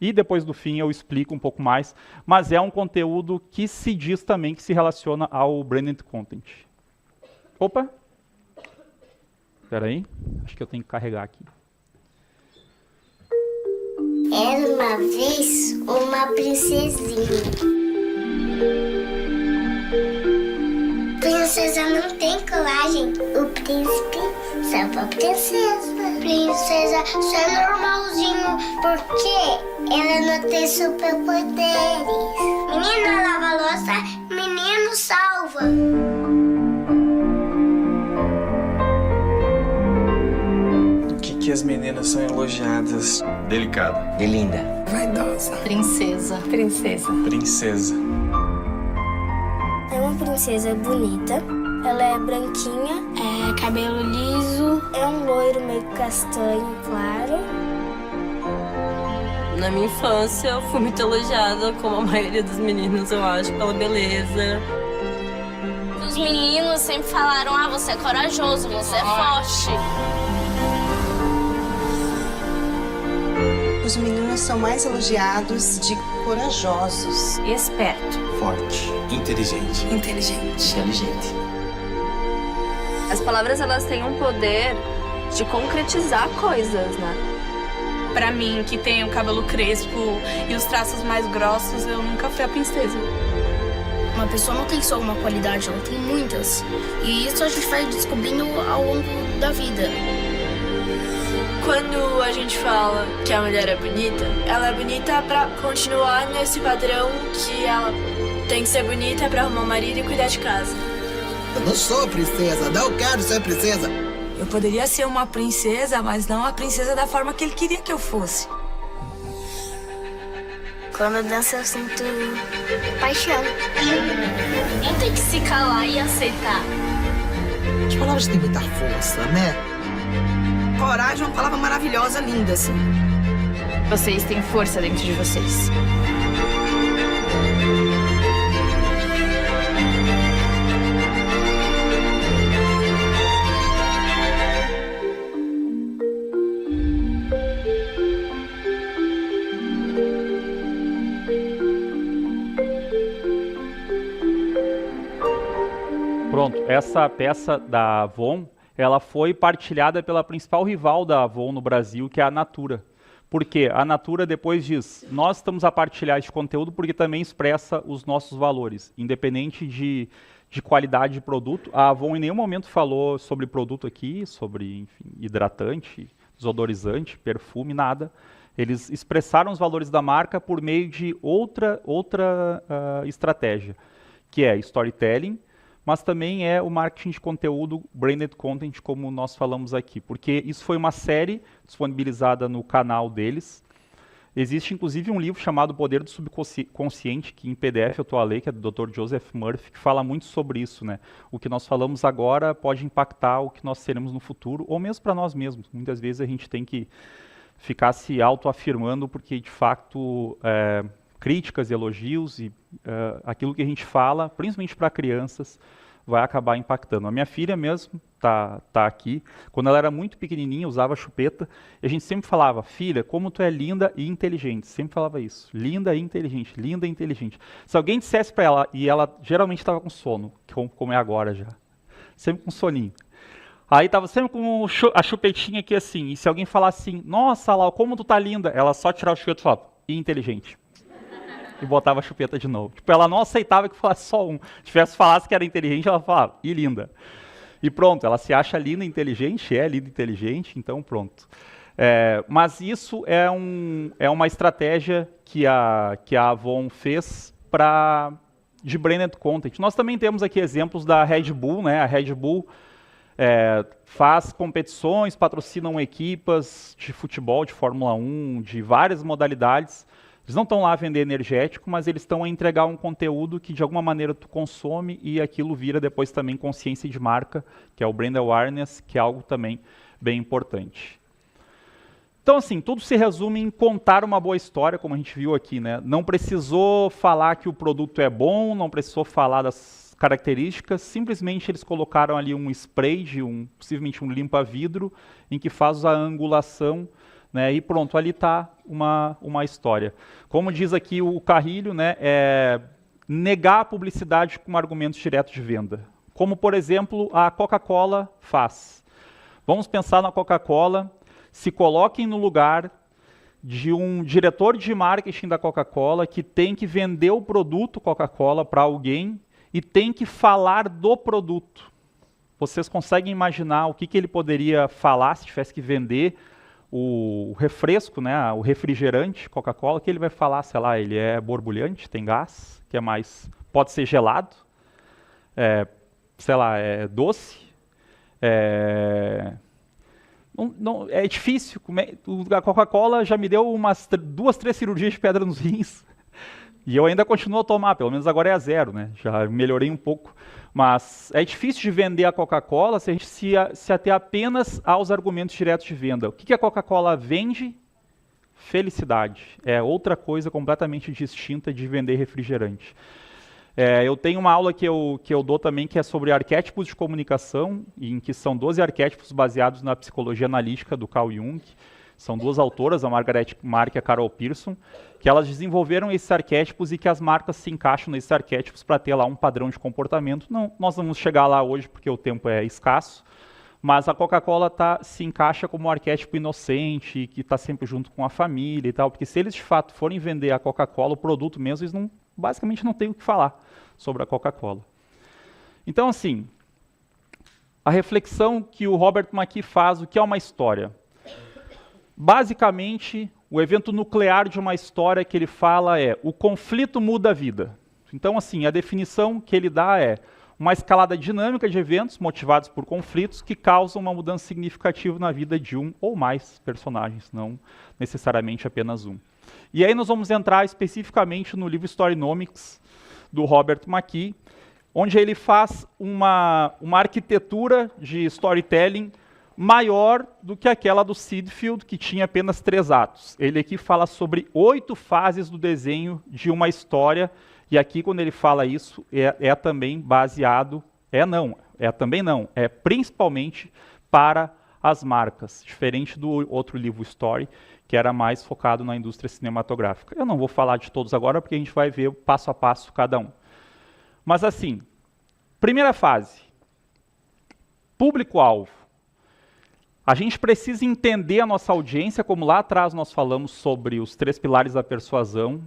[SPEAKER 1] e depois do fim eu explico um pouco mais, mas é um conteúdo que se diz também que se relaciona ao branded content. Opa! Espera aí, acho que eu tenho que carregar aqui.
[SPEAKER 8] Era uma vez uma princesinha. Princesa não tem coragem, o príncipe salva a princesa. Princesa só é normalzinho porque ela não tem superpoderes. Menina lava louça, menino salva.
[SPEAKER 9] Que as meninas são elogiadas.
[SPEAKER 5] Delicada.
[SPEAKER 2] De linda.
[SPEAKER 8] Vaidosa.
[SPEAKER 6] Princesa.
[SPEAKER 2] Princesa.
[SPEAKER 9] Princesa.
[SPEAKER 8] É uma princesa bonita. Ela é branquinha, é cabelo liso, é um loiro meio castanho, claro.
[SPEAKER 6] Na minha infância, eu fui muito elogiada, como a maioria dos meninos, eu acho, pela beleza.
[SPEAKER 8] Os meninos sempre falaram, você é corajoso, você é forte.
[SPEAKER 2] Os meninos são mais elogiados de corajosos.
[SPEAKER 6] Esperto.
[SPEAKER 3] Forte. Inteligente.
[SPEAKER 2] Inteligente.
[SPEAKER 10] As palavras, elas têm um poder de concretizar coisas, né?
[SPEAKER 7] Pra mim, que tem o cabelo crespo e os traços mais grossos, eu nunca fui a princesa.
[SPEAKER 8] Uma pessoa não tem só uma qualidade, ela tem muitas. E isso a gente vai descobrindo ao longo da vida.
[SPEAKER 6] Quando a gente fala que a mulher ela é bonita pra continuar nesse padrão que ela tem que ser bonita pra arrumar um marido e cuidar de casa.
[SPEAKER 10] Eu não sou princesa, não quero ser princesa.
[SPEAKER 2] Eu poderia ser uma princesa, mas não a princesa da forma que ele queria que eu fosse.
[SPEAKER 8] Quando eu danço, eu sinto paixão. Não tem que se calar e aceitar.
[SPEAKER 10] As palavras têm muita força, né?
[SPEAKER 2] Coragem é uma palavra maravilhosa, linda, assim.
[SPEAKER 7] Vocês têm força dentro de vocês.
[SPEAKER 1] Pronto, essa peça da Avon, ela foi partilhada pela principal rival da Avon no Brasil, que é a Natura. Por quê? A Natura depois diz, nós estamos a partilhar este conteúdo porque também expressa os nossos valores, independente de qualidade de produto. A Avon em nenhum momento falou sobre produto aqui, sobre enfim, hidratante, desodorizante, perfume, nada. Eles expressaram os valores da marca por meio de outra estratégia, que é storytelling, mas também é o marketing de conteúdo, branded content, como nós falamos aqui, porque isso foi uma série disponibilizada no canal deles. Existe inclusive um livro chamado Poder do Subconsciente, que em PDF eu estou a ler, que é do Dr. Joseph Murphy, que fala muito sobre isso, né? O que nós falamos agora pode impactar o que nós seremos no futuro, ou mesmo para nós mesmos. Muitas vezes a gente tem que ficar se autoafirmando, porque de fato críticas e elogios e aquilo que a gente fala, principalmente para crianças, vai acabar impactando. A minha filha mesmo tá aqui. Quando ela era muito pequenininha, usava chupeta, e a gente sempre falava, filha, como tu é linda e inteligente. Sempre falava isso, linda e inteligente, linda e inteligente. Se alguém dissesse para ela, e ela geralmente estava com sono, como é agora já, sempre com soninho. Aí estava sempre com a chupetinha aqui assim, e se alguém falasse assim, nossa, Lau, como tu tá linda, ela só tirava o chupeta e falava, e inteligente. E botava a chupeta de novo. Tipo, ela não aceitava que falasse só um. Se tivesse falasse que era inteligente, ela falava, e linda. E pronto, ela se acha linda e inteligente, é linda e inteligente, então pronto. Mas isso é uma estratégia que a Avon fez de branded content. Nós também temos aqui exemplos da Red Bull, né? A Red Bull faz competições, patrocinam equipas de futebol, de Fórmula 1, de várias modalidades. Eles não estão lá a vender energético, mas eles estão a entregar um conteúdo que de alguma maneira tu consome e aquilo vira depois também consciência de marca, que é o brand awareness, que é algo também bem importante. Então assim, tudo se resume em contar uma boa história, como a gente viu aqui, né? Não precisou falar que o produto é bom, não precisou falar das características, simplesmente eles colocaram ali um spray, possivelmente um limpa-vidro, em que faz a angulação, né, e pronto, ali está uma história. Como diz aqui o Carrilho, né, negar a publicidade com argumentos diretos de venda. Como, por exemplo, a Coca-Cola faz. Vamos pensar na Coca-Cola, se coloquem no lugar de um diretor de marketing da Coca-Cola que tem que vender o produto Coca-Cola para alguém e tem que falar do produto. Vocês conseguem imaginar o que ele poderia falar se tivesse que vender o refresco, né, o refrigerante Coca-Cola, que ele vai falar, sei lá, ele é borbulhante, tem gás, que é mais, pode ser gelado, sei lá, é doce, não, é difícil, a Coca-Cola já me deu umas 2, 3 cirurgias de pedra nos rins, e eu ainda continuo a tomar, pelo menos agora é a 0, né, já melhorei um pouco. Mas é difícil de vender a Coca-Cola se a gente se ater apenas aos argumentos diretos de venda. O que a Coca-Cola vende? Felicidade. É outra coisa completamente distinta de vender refrigerante. Eu tenho uma aula que eu dou também que é sobre arquétipos de comunicação, em que são 12 arquétipos baseados na psicologia analítica do Carl Jung. São 2 autoras, a Margaret Mark e a Carol Pearson, que elas desenvolveram esses arquétipos e que as marcas se encaixam nesses arquétipos para ter lá um padrão de comportamento. Nós não vamos chegar lá hoje porque o tempo é escasso, mas a Coca-Cola se encaixa como um arquétipo inocente, que está sempre junto com a família e tal, porque se eles de fato forem vender a Coca-Cola, o produto mesmo, eles basicamente não têm o que falar sobre a Coca-Cola. Então, assim, a reflexão que o Robert McKee faz, o que é uma história? Basicamente, o evento nuclear de uma história que ele fala é: o conflito muda a vida. Então, assim, a definição que ele dá é uma escalada dinâmica de eventos motivados por conflitos que causam uma mudança significativa na vida de um ou mais personagens, não necessariamente apenas um. E aí nós vamos entrar especificamente no livro Storynomics, do Robert McKee, onde ele faz uma arquitetura de storytelling maior do que aquela do Seedfield, que tinha apenas 3 atos. Ele aqui fala sobre 8 fases do desenho de uma história, e aqui quando ele fala isso, é também baseado, é principalmente para as marcas, diferente do outro livro Story, que era mais focado na indústria cinematográfica. Eu não vou falar de todos agora, porque a gente vai ver passo a passo cada um. Mas assim, primeira fase, público-alvo. A gente precisa entender a nossa audiência, como lá atrás nós falamos sobre os 3 pilares da persuasão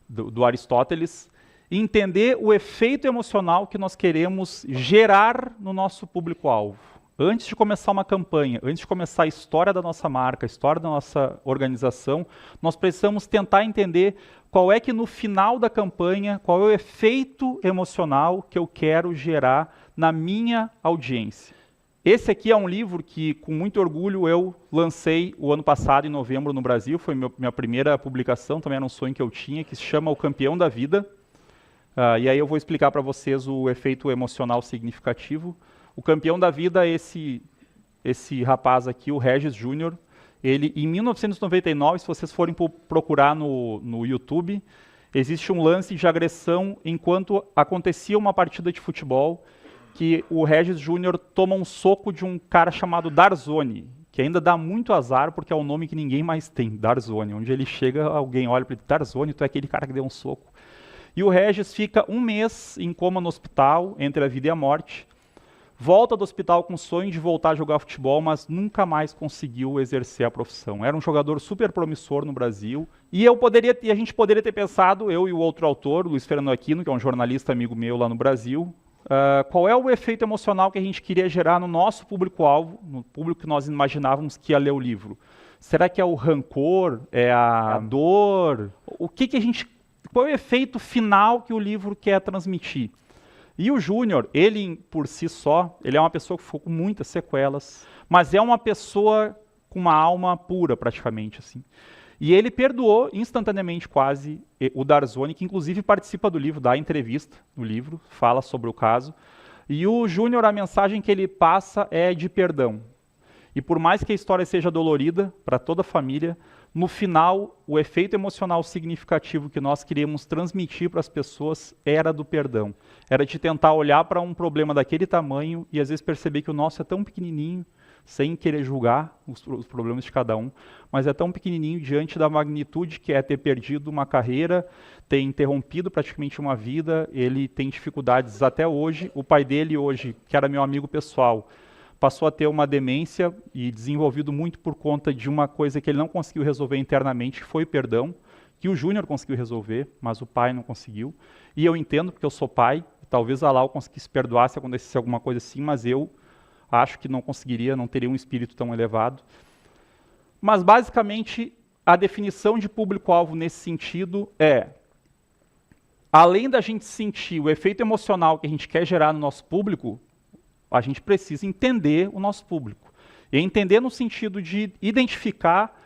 [SPEAKER 1] do Aristóteles, e entender o efeito emocional que nós queremos gerar no nosso público-alvo. Antes de começar uma campanha, antes de começar a história da nossa marca, a história da nossa organização, nós precisamos tentar entender qual é que no final da campanha, qual é o efeito emocional que eu quero gerar na minha audiência. Esse aqui é um livro que, com muito orgulho, eu lancei o ano passado, em novembro, no Brasil. Foi minha primeira publicação, também era um sonho que eu tinha, que se chama O Campeão da Vida. E aí eu vou explicar para vocês o efeito emocional significativo. O Campeão da Vida é esse rapaz aqui, o Regis Júnior. Ele, em 1999, se vocês forem procurar no YouTube, existe um lance de agressão enquanto acontecia uma partida de futebol, que o Regis Júnior toma um soco de um cara chamado Darzoni, que ainda dá muito azar, porque é um nome que ninguém mais tem, Darzoni. Onde ele chega, alguém olha para ele: Darzoni, tu é aquele cara que deu um soco. E o Regis fica 1 mês em coma no hospital, entre a vida e a morte. Volta do hospital com o sonho de voltar a jogar futebol, mas nunca mais conseguiu exercer a profissão. Era um jogador super promissor no Brasil. E a gente poderia ter pensado, eu e o outro autor, Luiz Fernando Aquino, que é um jornalista amigo meu lá no Brasil, qual é o efeito emocional que a gente queria gerar no nosso público-alvo, no público que nós imaginávamos que ia ler o livro? Será que é o rancor? É a dor? Qual é o efeito final que o livro quer transmitir? E o Júnior, ele por si só, ele é uma pessoa que ficou com muitas sequelas, mas é uma pessoa com uma alma pura, praticamente, assim. E ele perdoou instantaneamente quase o Darzoni, que inclusive participa do livro, dá entrevista no livro, fala sobre o caso. E o Júnior, a mensagem que ele passa é de perdão. E por mais que a história seja dolorida para toda a família, no final, o efeito emocional significativo que nós queríamos transmitir para as pessoas era do perdão. Era de tentar olhar para um problema daquele tamanho e às vezes perceber que o nosso é tão pequenininho, sem querer julgar os problemas de cada um, mas é tão pequenininho diante da magnitude que é ter perdido uma carreira, ter interrompido praticamente uma vida. Ele tem dificuldades até hoje. O pai dele hoje, que era meu amigo pessoal, passou a ter uma demência e desenvolvido muito por conta de uma coisa que ele não conseguiu resolver internamente, que foi o perdão, que o Júnior conseguiu resolver, mas o pai não conseguiu. E eu entendo, porque eu sou pai, talvez a Lau conseguisse perdoar se acontecesse alguma coisa assim, mas eu acho que não conseguiria, não teria um espírito tão elevado. Mas, basicamente, a definição de público-alvo nesse sentido é: além da gente sentir o efeito emocional que a gente quer gerar no nosso público, a gente precisa entender o nosso público. E entender no sentido de identificar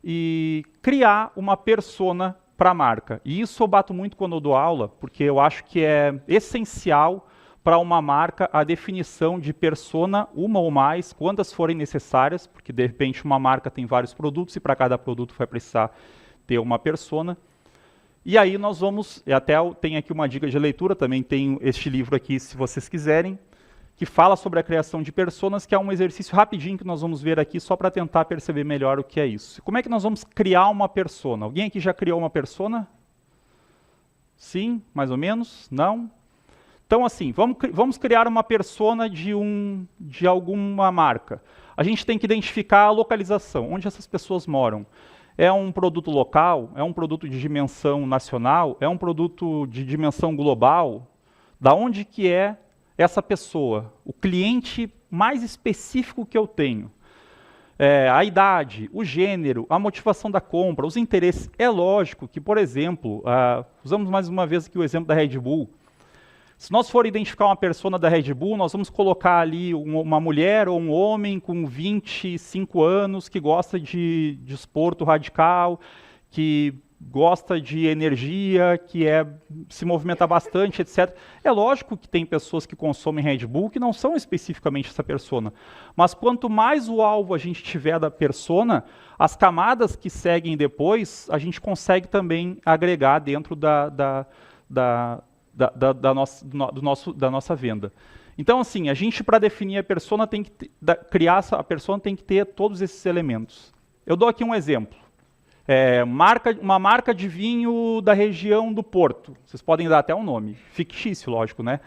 [SPEAKER 1] e criar uma persona para a marca. E isso eu bato muito quando eu dou aula, porque eu acho que é essencial para uma marca a definição de persona, uma ou mais, quantas forem necessárias, porque de repente uma marca tem vários produtos e para cada produto vai precisar ter uma persona. E aí nós vamos, tem aqui uma dica de leitura, também tem este livro aqui, se vocês quiserem, que fala sobre a criação de personas, que é um exercício rapidinho que nós vamos ver aqui, só para tentar perceber melhor o que é isso. Como é que nós vamos criar uma persona? Alguém aqui já criou uma persona? Sim? Mais ou menos? Não? Então, assim, vamos criar uma persona de alguma marca. A gente tem que identificar a localização, onde essas pessoas moram. É um produto local? É um produto de dimensão nacional? É um produto de dimensão global? Da onde que é essa pessoa? O cliente mais específico que eu tenho. A idade, o gênero, a motivação da compra, os interesses. É lógico que, por exemplo, usamos mais uma vez aqui o exemplo da Red Bull. Se nós for identificar uma persona da Red Bull, nós vamos colocar ali uma mulher ou um homem com 25 anos que gosta de desporto radical, que gosta de energia, que se movimenta bastante, etc. É lógico que tem pessoas que consomem Red Bull que não são especificamente essa persona. Mas quanto mais o alvo a gente tiver da persona, as camadas que seguem depois, a gente consegue também agregar dentro da nossa venda. Então, assim, a gente, para definir a persona, tem que a persona tem que ter todos esses elementos. Eu dou aqui um exemplo. Uma marca de vinho da região do Porto. Vocês podem dar até um nome, fictício, lógico, né?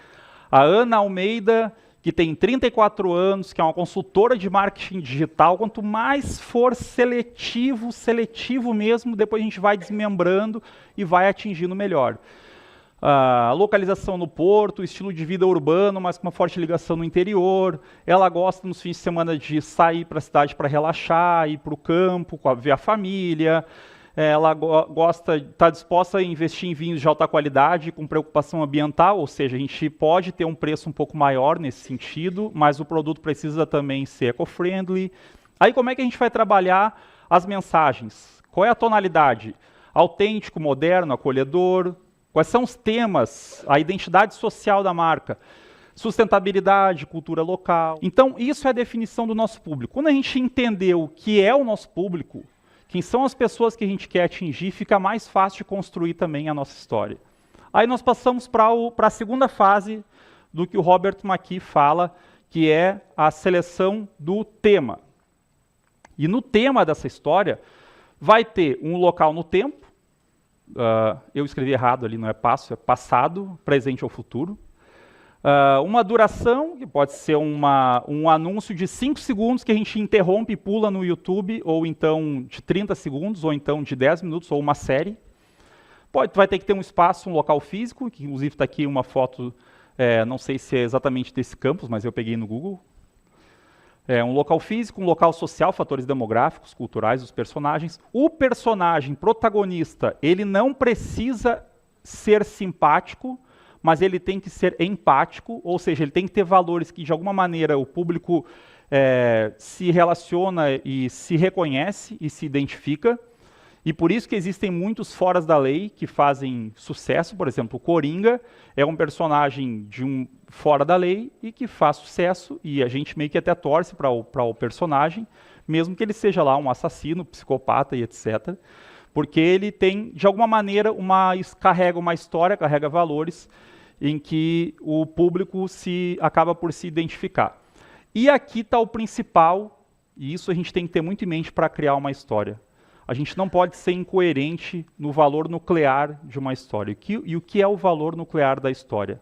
[SPEAKER 1] A Ana Almeida, que tem 34 anos, que é uma consultora de marketing digital. Quanto mais for seletivo mesmo, depois a gente vai desmembrando e vai atingindo melhor. A localização no Porto, estilo de vida urbano, mas com uma forte ligação no interior. Ela gosta nos fins de semana de sair para a cidade para relaxar, ir para o campo, ver a família. Ela está disposta a investir em vinhos de alta qualidade com preocupação ambiental, ou seja, a gente pode ter um preço um pouco maior nesse sentido, mas o produto precisa também ser eco-friendly. Aí como é que a gente vai trabalhar as mensagens? Qual é a tonalidade? Autêntico, moderno, acolhedor. Quais são os temas, a identidade social da marca? Sustentabilidade, cultura local. Então, isso é a definição do nosso público. Quando a gente entender o que é o nosso público, quem são as pessoas que a gente quer atingir, fica mais fácil de construir também a nossa história. Aí nós passamos para a segunda fase do que o Robert McKee fala, que é a seleção do tema. E no tema dessa história, vai ter um local no tempo. Eu escrevi errado ali, não é passo, é passado, presente ou futuro. Uma duração, que pode ser um anúncio de 5 segundos que a gente interrompe e pula no YouTube, ou então de 30 segundos, ou então de 10 minutos, ou uma série. Vai ter que ter um espaço, um local físico, que inclusive está aqui uma foto, não sei se é exatamente desse campus, mas eu peguei no Google. Um local físico, um local social, fatores demográficos, culturais dos personagens. O personagem protagonista, ele não precisa ser simpático, mas ele tem que ser empático, ou seja, ele tem que ter valores que, de alguma maneira, o público se relaciona e se reconhece e se identifica. E por isso que existem muitos foras da lei que fazem sucesso. Por exemplo, o Coringa é um personagem fora da lei e que faz sucesso, e a gente meio que até torce para o personagem, mesmo que ele seja lá um assassino, psicopata e etc. Porque ele tem, de alguma maneira, carrega uma história, carrega valores em que o público acaba por se identificar. E aqui está o principal, e isso a gente tem que ter muito em mente para criar uma história. A gente não pode ser incoerente no valor nuclear de uma história. E o que é o valor nuclear da história?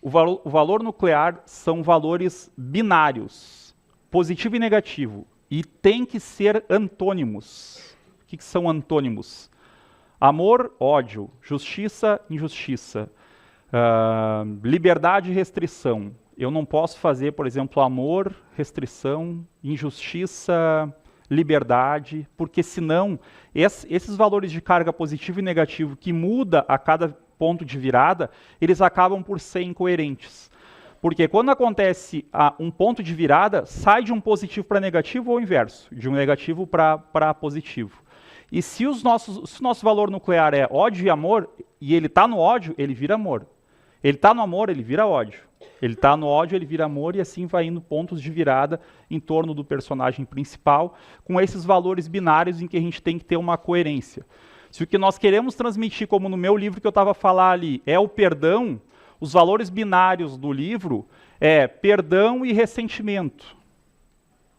[SPEAKER 1] O valor nuclear são valores binários, positivo e negativo, e tem que ser antônimos. O que são antônimos? Amor, ódio, justiça, injustiça, liberdade e restrição. Eu não posso fazer, por exemplo, amor, restrição, injustiça, liberdade, porque senão esses valores de carga positivo e negativo que muda a cada ponto de virada, eles acabam por ser incoerentes. Porque quando acontece um ponto de virada, sai de um positivo para negativo ou o inverso, de um negativo para positivo. E se o nosso valor nuclear é ódio e amor, e ele está no ódio, ele vira amor. Ele está no amor, ele vira ódio. Ele está no ódio, ele vira amor, e assim vai indo pontos de virada em torno do personagem principal, com esses valores binários em que a gente tem que ter uma coerência. Se o que nós queremos transmitir, como no meu livro que eu estava a falar ali, é o perdão, os valores binários do livro é perdão e ressentimento.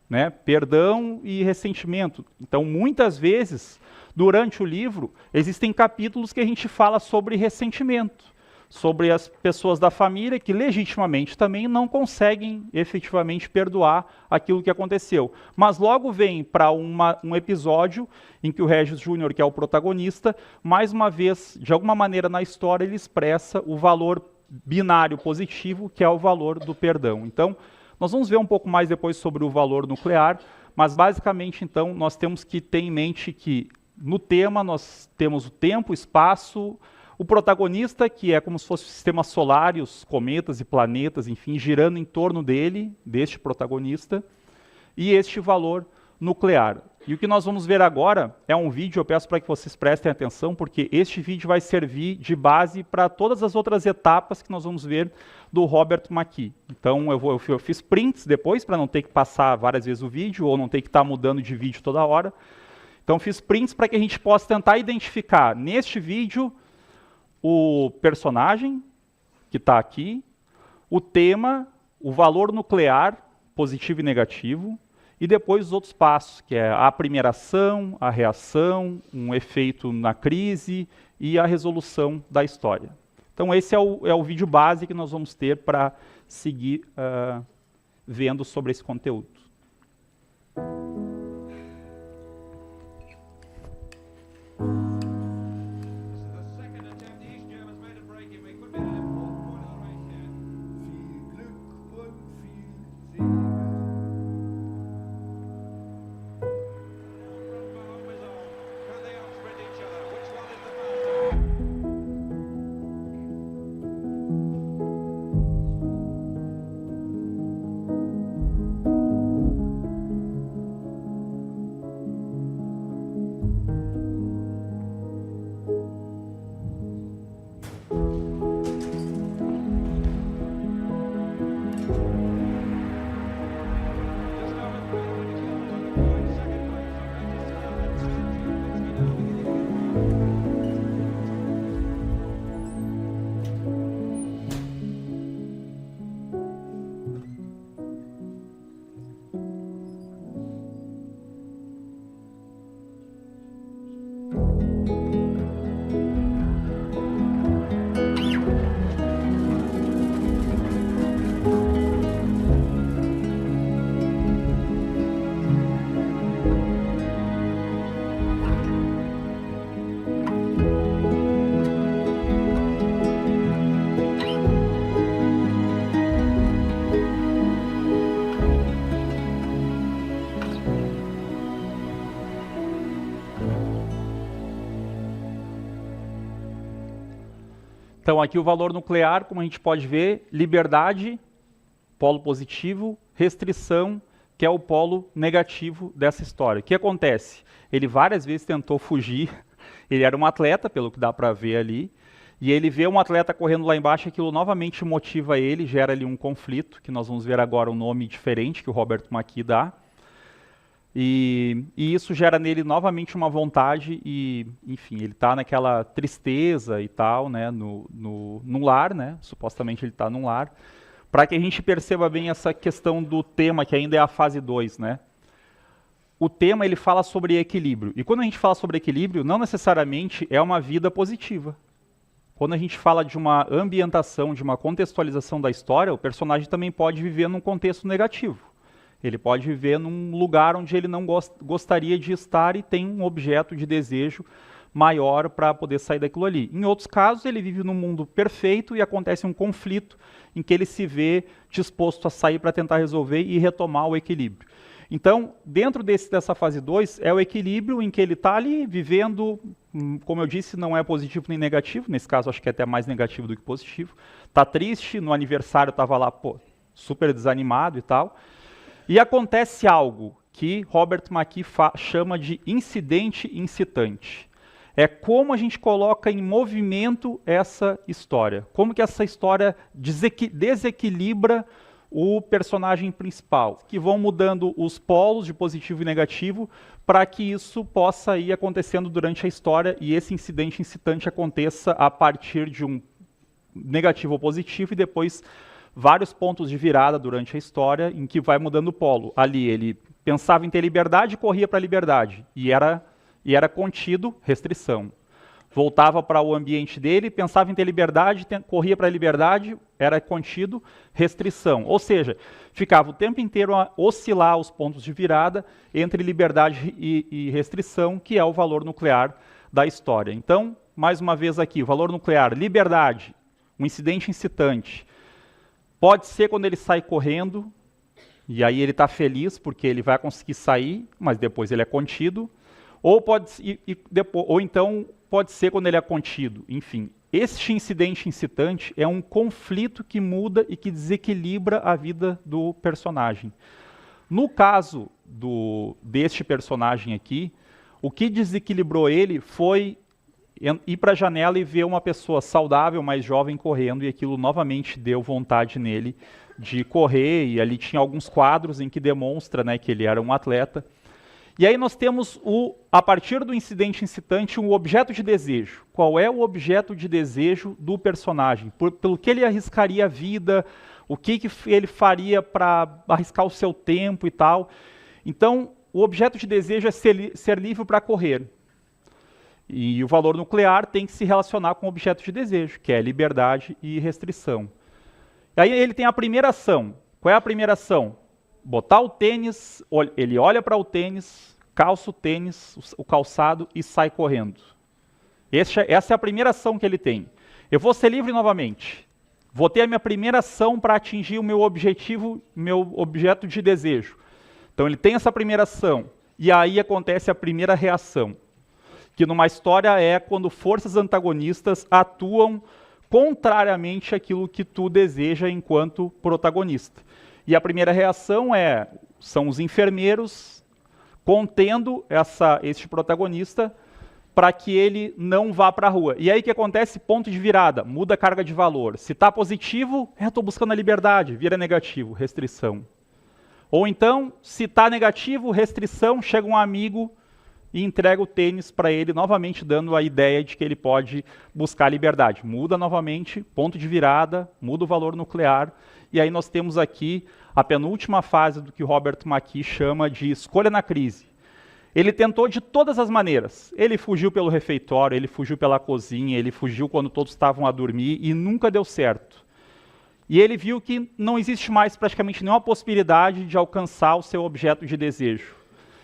[SPEAKER 1] Né? Perdão e ressentimento. Então, muitas vezes, durante o livro, existem capítulos que a gente fala sobre ressentimento, sobre as pessoas da família que legitimamente também não conseguem efetivamente perdoar aquilo que aconteceu. Mas logo vem para um episódio em que o Regis Júnior, que é o protagonista, mais uma vez, de alguma maneira na história, ele expressa o valor binário positivo, que é o valor do perdão. Então, nós vamos ver um pouco mais depois sobre o valor nuclear, mas basicamente, então, nós temos que ter em mente que no tema nós temos o tempo, o espaço, o protagonista, que é como se fosse o sistema solar e os cometas e planetas, enfim, girando em torno dele, deste protagonista, e este valor nuclear. E o que nós vamos ver agora é um vídeo, eu peço para que vocês prestem atenção, porque este vídeo vai servir de base para todas as outras etapas que nós vamos ver do Robert McKee. Então eu fiz prints depois, para não ter que passar várias vezes o vídeo, ou não ter que estar mudando de vídeo toda hora. Então fiz prints para que a gente possa tentar identificar neste vídeo o personagem que está aqui, o tema, o valor nuclear, positivo e negativo, e depois os outros passos, que é a primeira ação, a reação, um efeito na crise e a resolução da história. Então esse é o vídeo base que nós vamos ter para seguir vendo sobre esse conteúdo. Então aqui o valor nuclear, como a gente pode ver, liberdade, polo positivo, restrição, que é o polo negativo dessa história. O que acontece? Ele várias vezes tentou fugir, ele era um atleta, pelo que dá para ver ali, e ele vê um atleta correndo lá embaixo, aquilo novamente motiva ele, gera ali um conflito, que nós vamos ver agora um nome diferente que o Robert McKee dá. E isso gera nele novamente uma vontade e, enfim, ele está naquela tristeza e tal, né, num lar, né, supostamente ele está num lar, para que a gente perceba bem essa questão do tema, que ainda é a fase 2, né. O tema, ele fala sobre equilíbrio, e quando a gente fala sobre equilíbrio, não necessariamente é uma vida positiva. Quando a gente fala de uma ambientação, de uma contextualização da história, o personagem também pode viver num contexto negativo. Ele pode viver num lugar onde ele não gostaria de estar e tem um objeto de desejo maior para poder sair daquilo ali. Em outros casos, ele vive num mundo perfeito e acontece um conflito em que ele se vê disposto a sair para tentar resolver e retomar o equilíbrio. Então, dentro dessa fase 2, é o equilíbrio em que ele está ali vivendo, como eu disse, não é positivo nem negativo, nesse caso acho que é até mais negativo do que positivo. Está triste, no aniversário estava lá, super desanimado e tal. E acontece algo que Robert McKee chama de incidente incitante. É como a gente coloca em movimento essa história. Como que essa história desequilibra o personagem principal. Que vão mudando os polos de positivo e negativo para que isso possa ir acontecendo durante a história e esse incidente incitante aconteça a partir de um negativo ou positivo e depois vários pontos de virada durante a história em que vai mudando o polo. Ali ele pensava em ter liberdade e corria para a liberdade. E era contido, restrição. Voltava para o ambiente dele, pensava em ter liberdade, corria para a liberdade, era contido, restrição. Ou seja, ficava o tempo inteiro a oscilar os pontos de virada entre liberdade e restrição, que é o valor nuclear da história. Então, mais uma vez aqui, o valor nuclear, liberdade, um incidente incitante. Pode ser quando ele sai correndo, e aí ele está feliz porque ele vai conseguir sair, mas depois ele é contido. Ou então pode ser quando ele é contido. Enfim, este incidente incitante é um conflito que muda e que desequilibra a vida do personagem. No caso deste personagem aqui, o que desequilibrou ele foi ir para a janela e ver uma pessoa saudável, mais jovem, correndo, e aquilo novamente deu vontade nele de correr, e ali tinha alguns quadros em que demonstra, né, que ele era um atleta. E aí nós temos, a partir do incidente incitante, um objeto de desejo. Qual é o objeto de desejo do personagem? Pelo que ele arriscaria a vida, o que ele faria para arriscar o seu tempo e tal. Então, o objeto de desejo é ser livre para correr. E o valor nuclear tem que se relacionar com o objeto de desejo, que é liberdade e restrição. E aí ele tem a primeira ação. Qual é a primeira ação? Botar o tênis, ele olha para o tênis, calça o tênis, o calçado e sai correndo. Essa é a primeira ação que ele tem. Eu vou ser livre novamente. Vou ter a minha primeira ação para atingir o meu objetivo, meu objeto de desejo. Então ele tem essa primeira ação. E aí acontece a primeira reação. Que numa história é quando forças antagonistas atuam contrariamente àquilo que tu deseja enquanto protagonista. E a primeira reação são os enfermeiros contendo este protagonista para que ele não vá para a rua. E aí o que acontece? Ponto de virada, muda a carga de valor. Se está positivo, estou buscando a liberdade, vira negativo, restrição. Ou então, se está negativo, restrição, chega um amigo e entrega o tênis para ele, novamente dando a ideia de que ele pode buscar a liberdade. Muda novamente, ponto de virada, muda o valor nuclear, e aí nós temos aqui a penúltima fase do que Robert McKee chama de escolha na crise. Ele tentou de todas as maneiras. Ele fugiu pelo refeitório, ele fugiu pela cozinha, ele fugiu quando todos estavam a dormir e nunca deu certo. E ele viu que não existe mais praticamente nenhuma possibilidade de alcançar o seu objeto de desejo.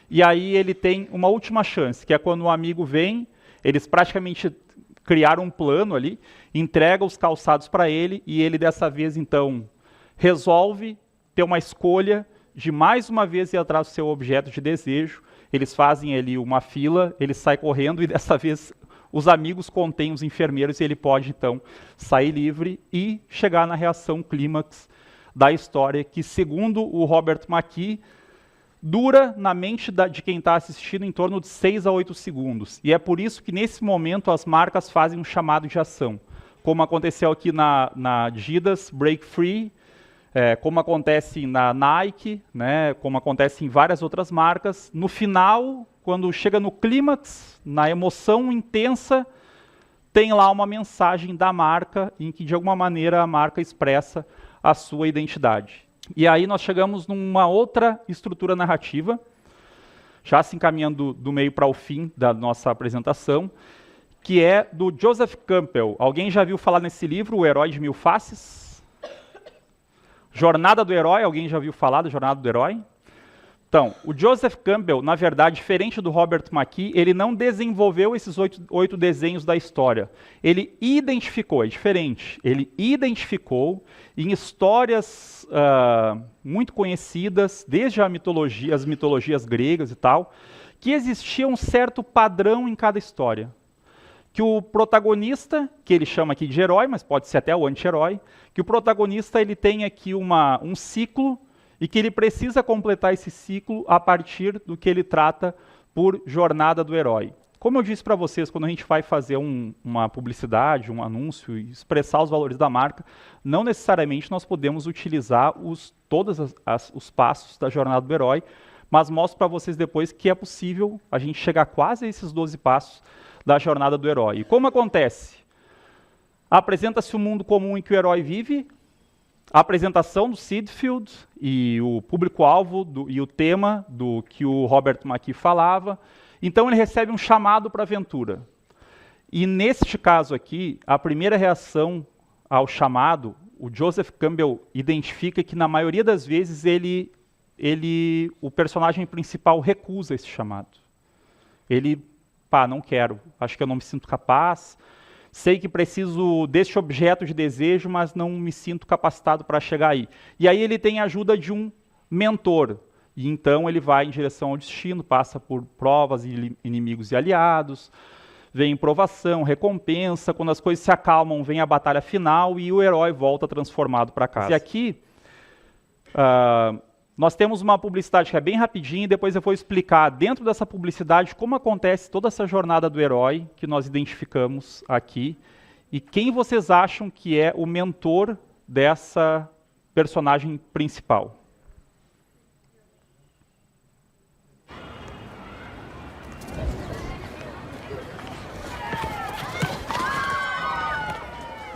[SPEAKER 1] E aí ele tem uma última chance, que é quando um amigo vem, eles praticamente criaram um plano ali, entrega os calçados para ele, e ele dessa vez então resolve ter uma escolha de mais uma vez ir atrás do seu objeto de desejo. Eles fazem ali uma fila, ele sai correndo e dessa vez os amigos contêm os enfermeiros e ele pode então sair livre e chegar na reação clímax da história, que segundo o Robert McKee, dura na mente de quem está assistindo em torno de 6 a 8 segundos. E é por isso que nesse momento as marcas fazem um chamado de ação. Como aconteceu aqui na Adidas, Break Free, como acontece na Nike, né, como acontece em várias outras marcas. No final, quando chega no clímax, na emoção intensa, tem lá uma mensagem da marca em que de alguma maneira a marca expressa a sua identidade. E aí nós chegamos numa outra estrutura narrativa, já se encaminhando do meio para o fim da nossa apresentação, que é do Joseph Campbell. Alguém já viu falar nesse livro, O Herói de Mil Faces? Jornada do Herói, alguém já viu falar da Jornada do Herói? Então, o Joseph Campbell, na verdade, diferente do Robert McKee, ele não desenvolveu esses 8 desenhos da história. Ele identificou, é diferente, ele identificou em histórias muito conhecidas, desde as mitologias gregas e tal, que existia um certo padrão em cada história. Que o protagonista, que ele chama aqui de herói, mas pode ser até o anti-herói, que o protagonista ele tem aqui um ciclo e que ele precisa completar esse ciclo a partir do que ele trata por jornada do herói. Como eu disse para vocês, quando a gente vai fazer uma publicidade, um anúncio, e expressar os valores da marca, não necessariamente nós podemos utilizar todos os passos da jornada do herói, mas mostro para vocês depois que é possível a gente chegar quase a esses 12 passos da jornada do herói. E como acontece? Apresenta-se o mundo comum em que o herói vive, a apresentação do Seedfield e o público-alvo e o tema do que o Robert McKee falava. Então ele recebe um chamado para a aventura. E neste caso aqui, a primeira reação ao chamado, o Joseph Campbell identifica que na maioria das vezes o personagem principal recusa esse chamado. Ele, não quero, acho que eu não me sinto capaz, sei que preciso deste objeto de desejo, mas não me sinto capacitado para chegar aí. E aí ele tem a ajuda de um mentor, e então ele vai em direção ao destino, passa por provas, inimigos e aliados, vem provação, recompensa, quando as coisas se acalmam, vem a batalha final e o herói volta transformado para casa. E aqui, nós temos uma publicidade que é bem rapidinha e depois eu vou explicar dentro dessa publicidade como acontece toda essa jornada do herói que nós identificamos aqui e quem vocês acham que é o mentor dessa personagem principal.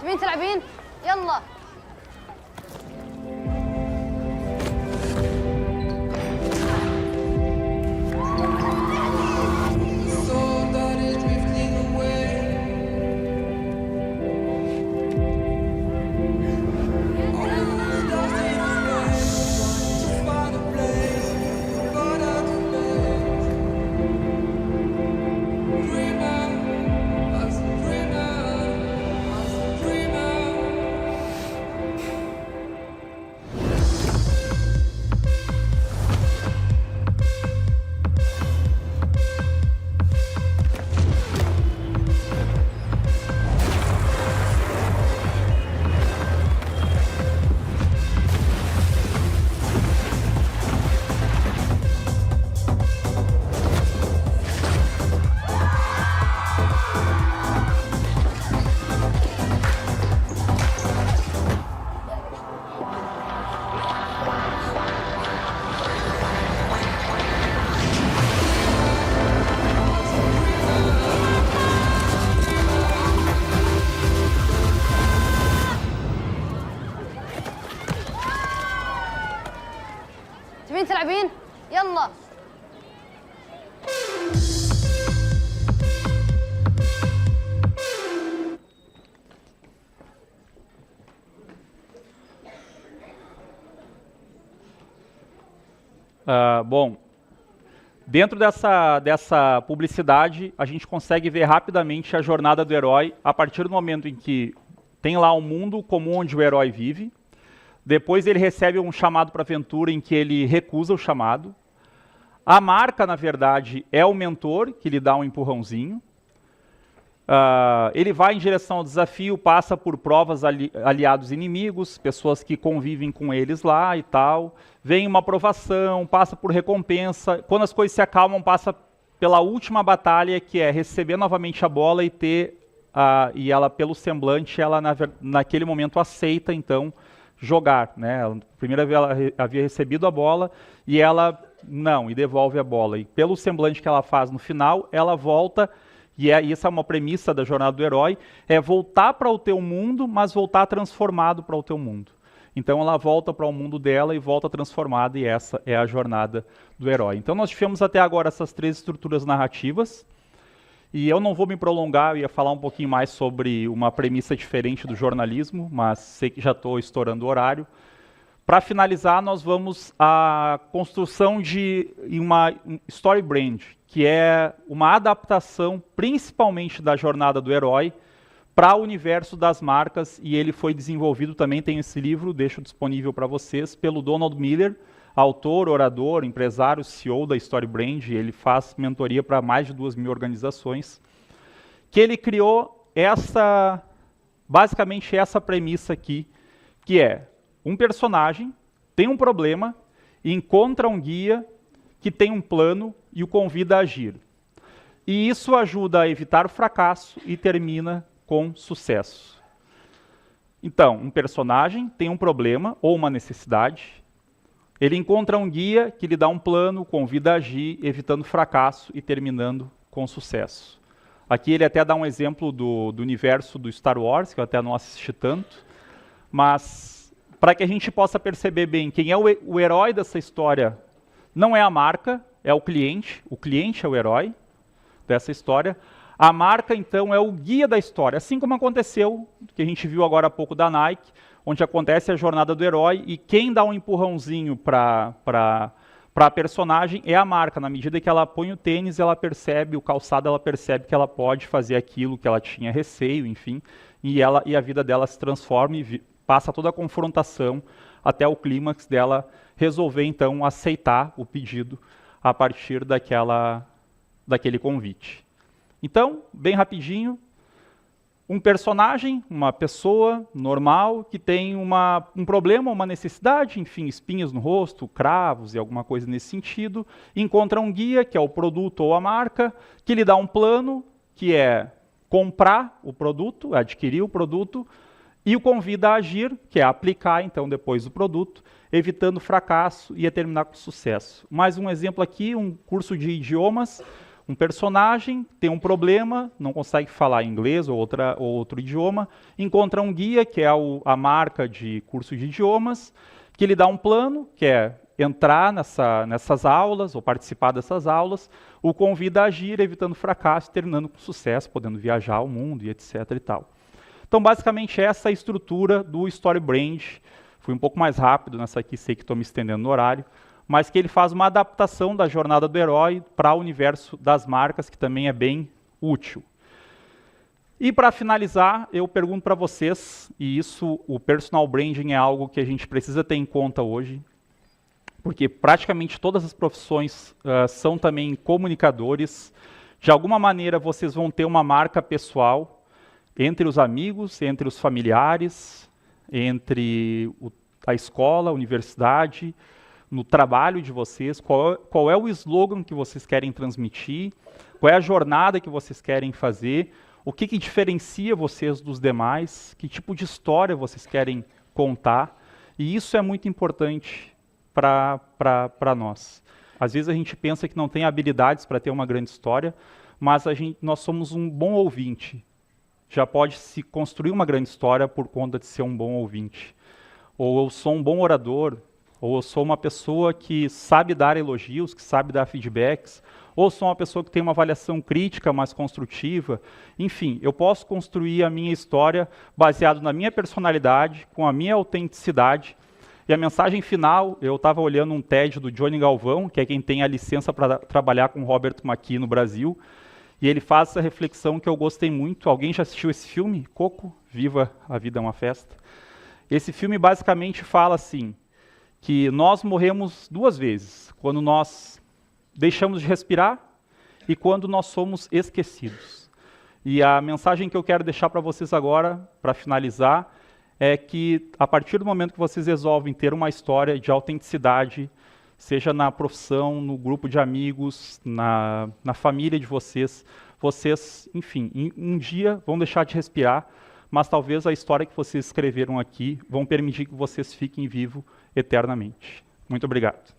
[SPEAKER 11] تبين تلعبين؟ يلا. تبين تلعبين؟ يلا.
[SPEAKER 1] Bom, dentro dessa publicidade, a gente consegue ver rapidamente a jornada do herói a partir do momento em que tem lá um mundo comum onde o herói vive. Depois ele recebe um chamado para aventura em que ele recusa o chamado. A marca, na verdade, é o mentor que lhe dá um empurrãozinho. Ele vai em direção ao desafio, passa por provas, aliados inimigos, pessoas que convivem com eles lá e tal. Vem uma aprovação, passa por recompensa. Quando as coisas se acalmam, passa pela última batalha, que é receber novamente a bola e ter... e ela, pelo semblante, ela naquele momento aceita, então, jogar, né? Primeiro ela havia recebido a bola e ela não, e devolve a bola. E pelo semblante que ela faz no final, ela volta, e essa é uma premissa da jornada do herói, é voltar para o teu mundo, mas voltar transformado para o teu mundo. Então ela volta para o mundo dela e volta transformada, e essa é a jornada do herói. Então nós tivemos até agora essas três estruturas narrativas, e eu não vou me prolongar, eu ia falar um pouquinho mais sobre uma premissa diferente do jornalismo, mas sei que já estou estourando o horário. Para finalizar, nós vamos à construção de uma story brand, que é uma adaptação principalmente da jornada do herói para o universo das marcas, e ele foi desenvolvido, também tem esse livro, deixo disponível para vocês, pelo Donald Miller, autor, orador, empresário, CEO da Story Brand. Ele faz mentoria para mais de 2.000 organizações, que ele criou basicamente essa premissa aqui, que é um personagem tem um problema, encontra um guia que tem um plano e o convida a agir. E isso ajuda a evitar o fracasso e termina com sucesso. Então, um personagem tem um problema ou uma necessidade, ele encontra um guia que lhe dá um plano, convida a agir, evitando fracasso e terminando com sucesso. Aqui ele até dá um exemplo do universo do Star Wars, que eu até não assisti tanto, mas para que a gente possa perceber bem quem é o herói dessa história, não é a marca, é o cliente é o herói dessa história. A marca, então, é o guia da história, assim como aconteceu, que a gente viu agora há pouco da Nike, onde acontece a jornada do herói, e quem dá um empurrãozinho para a personagem é a marca. Na medida que ela põe o tênis, ela percebe, o calçado, ela percebe que ela pode fazer aquilo que ela tinha receio, enfim, e a vida dela se transforma e passa toda a confrontação até o clímax dela resolver, então, aceitar o pedido a partir daquele convite. Então, bem rapidinho, um personagem, uma pessoa normal, que tem um problema, uma necessidade, enfim, espinhas no rosto, cravos e alguma coisa nesse sentido, encontra um guia, que é o produto ou a marca, que lhe dá um plano, que é comprar o produto, adquirir o produto, e o convida a agir, que é aplicar, então, depois o produto, evitando fracasso e a terminar com sucesso. Mais um exemplo aqui, um curso de idiomas. Um personagem tem um problema, não consegue falar inglês ou outro idioma, encontra um guia, que é a marca de curso de idiomas, que lhe dá um plano, que é entrar nessas aulas ou participar dessas aulas, o convida a agir, evitando fracasso, terminando com sucesso, podendo viajar ao mundo e etc. e tal. Então, basicamente, essa é a estrutura do Story Brand. Fui um pouco mais rápido nessa aqui, sei que estou me estendendo no horário, mas que ele faz uma adaptação da jornada do herói para o universo das marcas, que também é bem útil. E para finalizar, eu pergunto para vocês, e isso, o personal branding é algo que a gente precisa ter em conta hoje, porque praticamente todas as profissões são também comunicadores. De alguma maneira, vocês vão ter uma marca pessoal entre os amigos, entre os familiares, entre a escola, a universidade, no trabalho de vocês, qual é o slogan que vocês querem transmitir, qual é a jornada que vocês querem fazer, o que diferencia vocês dos demais, que tipo de história vocês querem contar, e isso é muito importante para nós. Às vezes a gente pensa que não tem habilidades para ter uma grande história, mas nós somos um bom ouvinte. Já pode se construir uma grande história por conta de ser um bom ouvinte. Ou eu sou um bom orador, ou eu sou uma pessoa que sabe dar elogios, que sabe dar feedbacks, ou sou uma pessoa que tem uma avaliação crítica, mais construtiva. Enfim, eu posso construir a minha história baseado na minha personalidade, com a minha autenticidade. E a mensagem final, eu estava olhando um TED do Johnny Galvão, que é quem tem a licença para trabalhar com Robert McKee no Brasil, e ele faz essa reflexão que eu gostei muito. Alguém já assistiu esse filme? Coco? Viva a Vida é uma Festa. Esse filme basicamente fala assim, que nós morremos duas vezes, quando nós deixamos de respirar e quando nós somos esquecidos. E a mensagem que eu quero deixar para vocês agora, para finalizar, é que a partir do momento que vocês resolvem ter uma história de autenticidade, seja na profissão, no grupo de amigos, na família de vocês, enfim, um dia vão deixar de respirar, mas talvez a história que vocês escreveram aqui vão permitir que vocês fiquem vivos eternamente. Muito obrigado.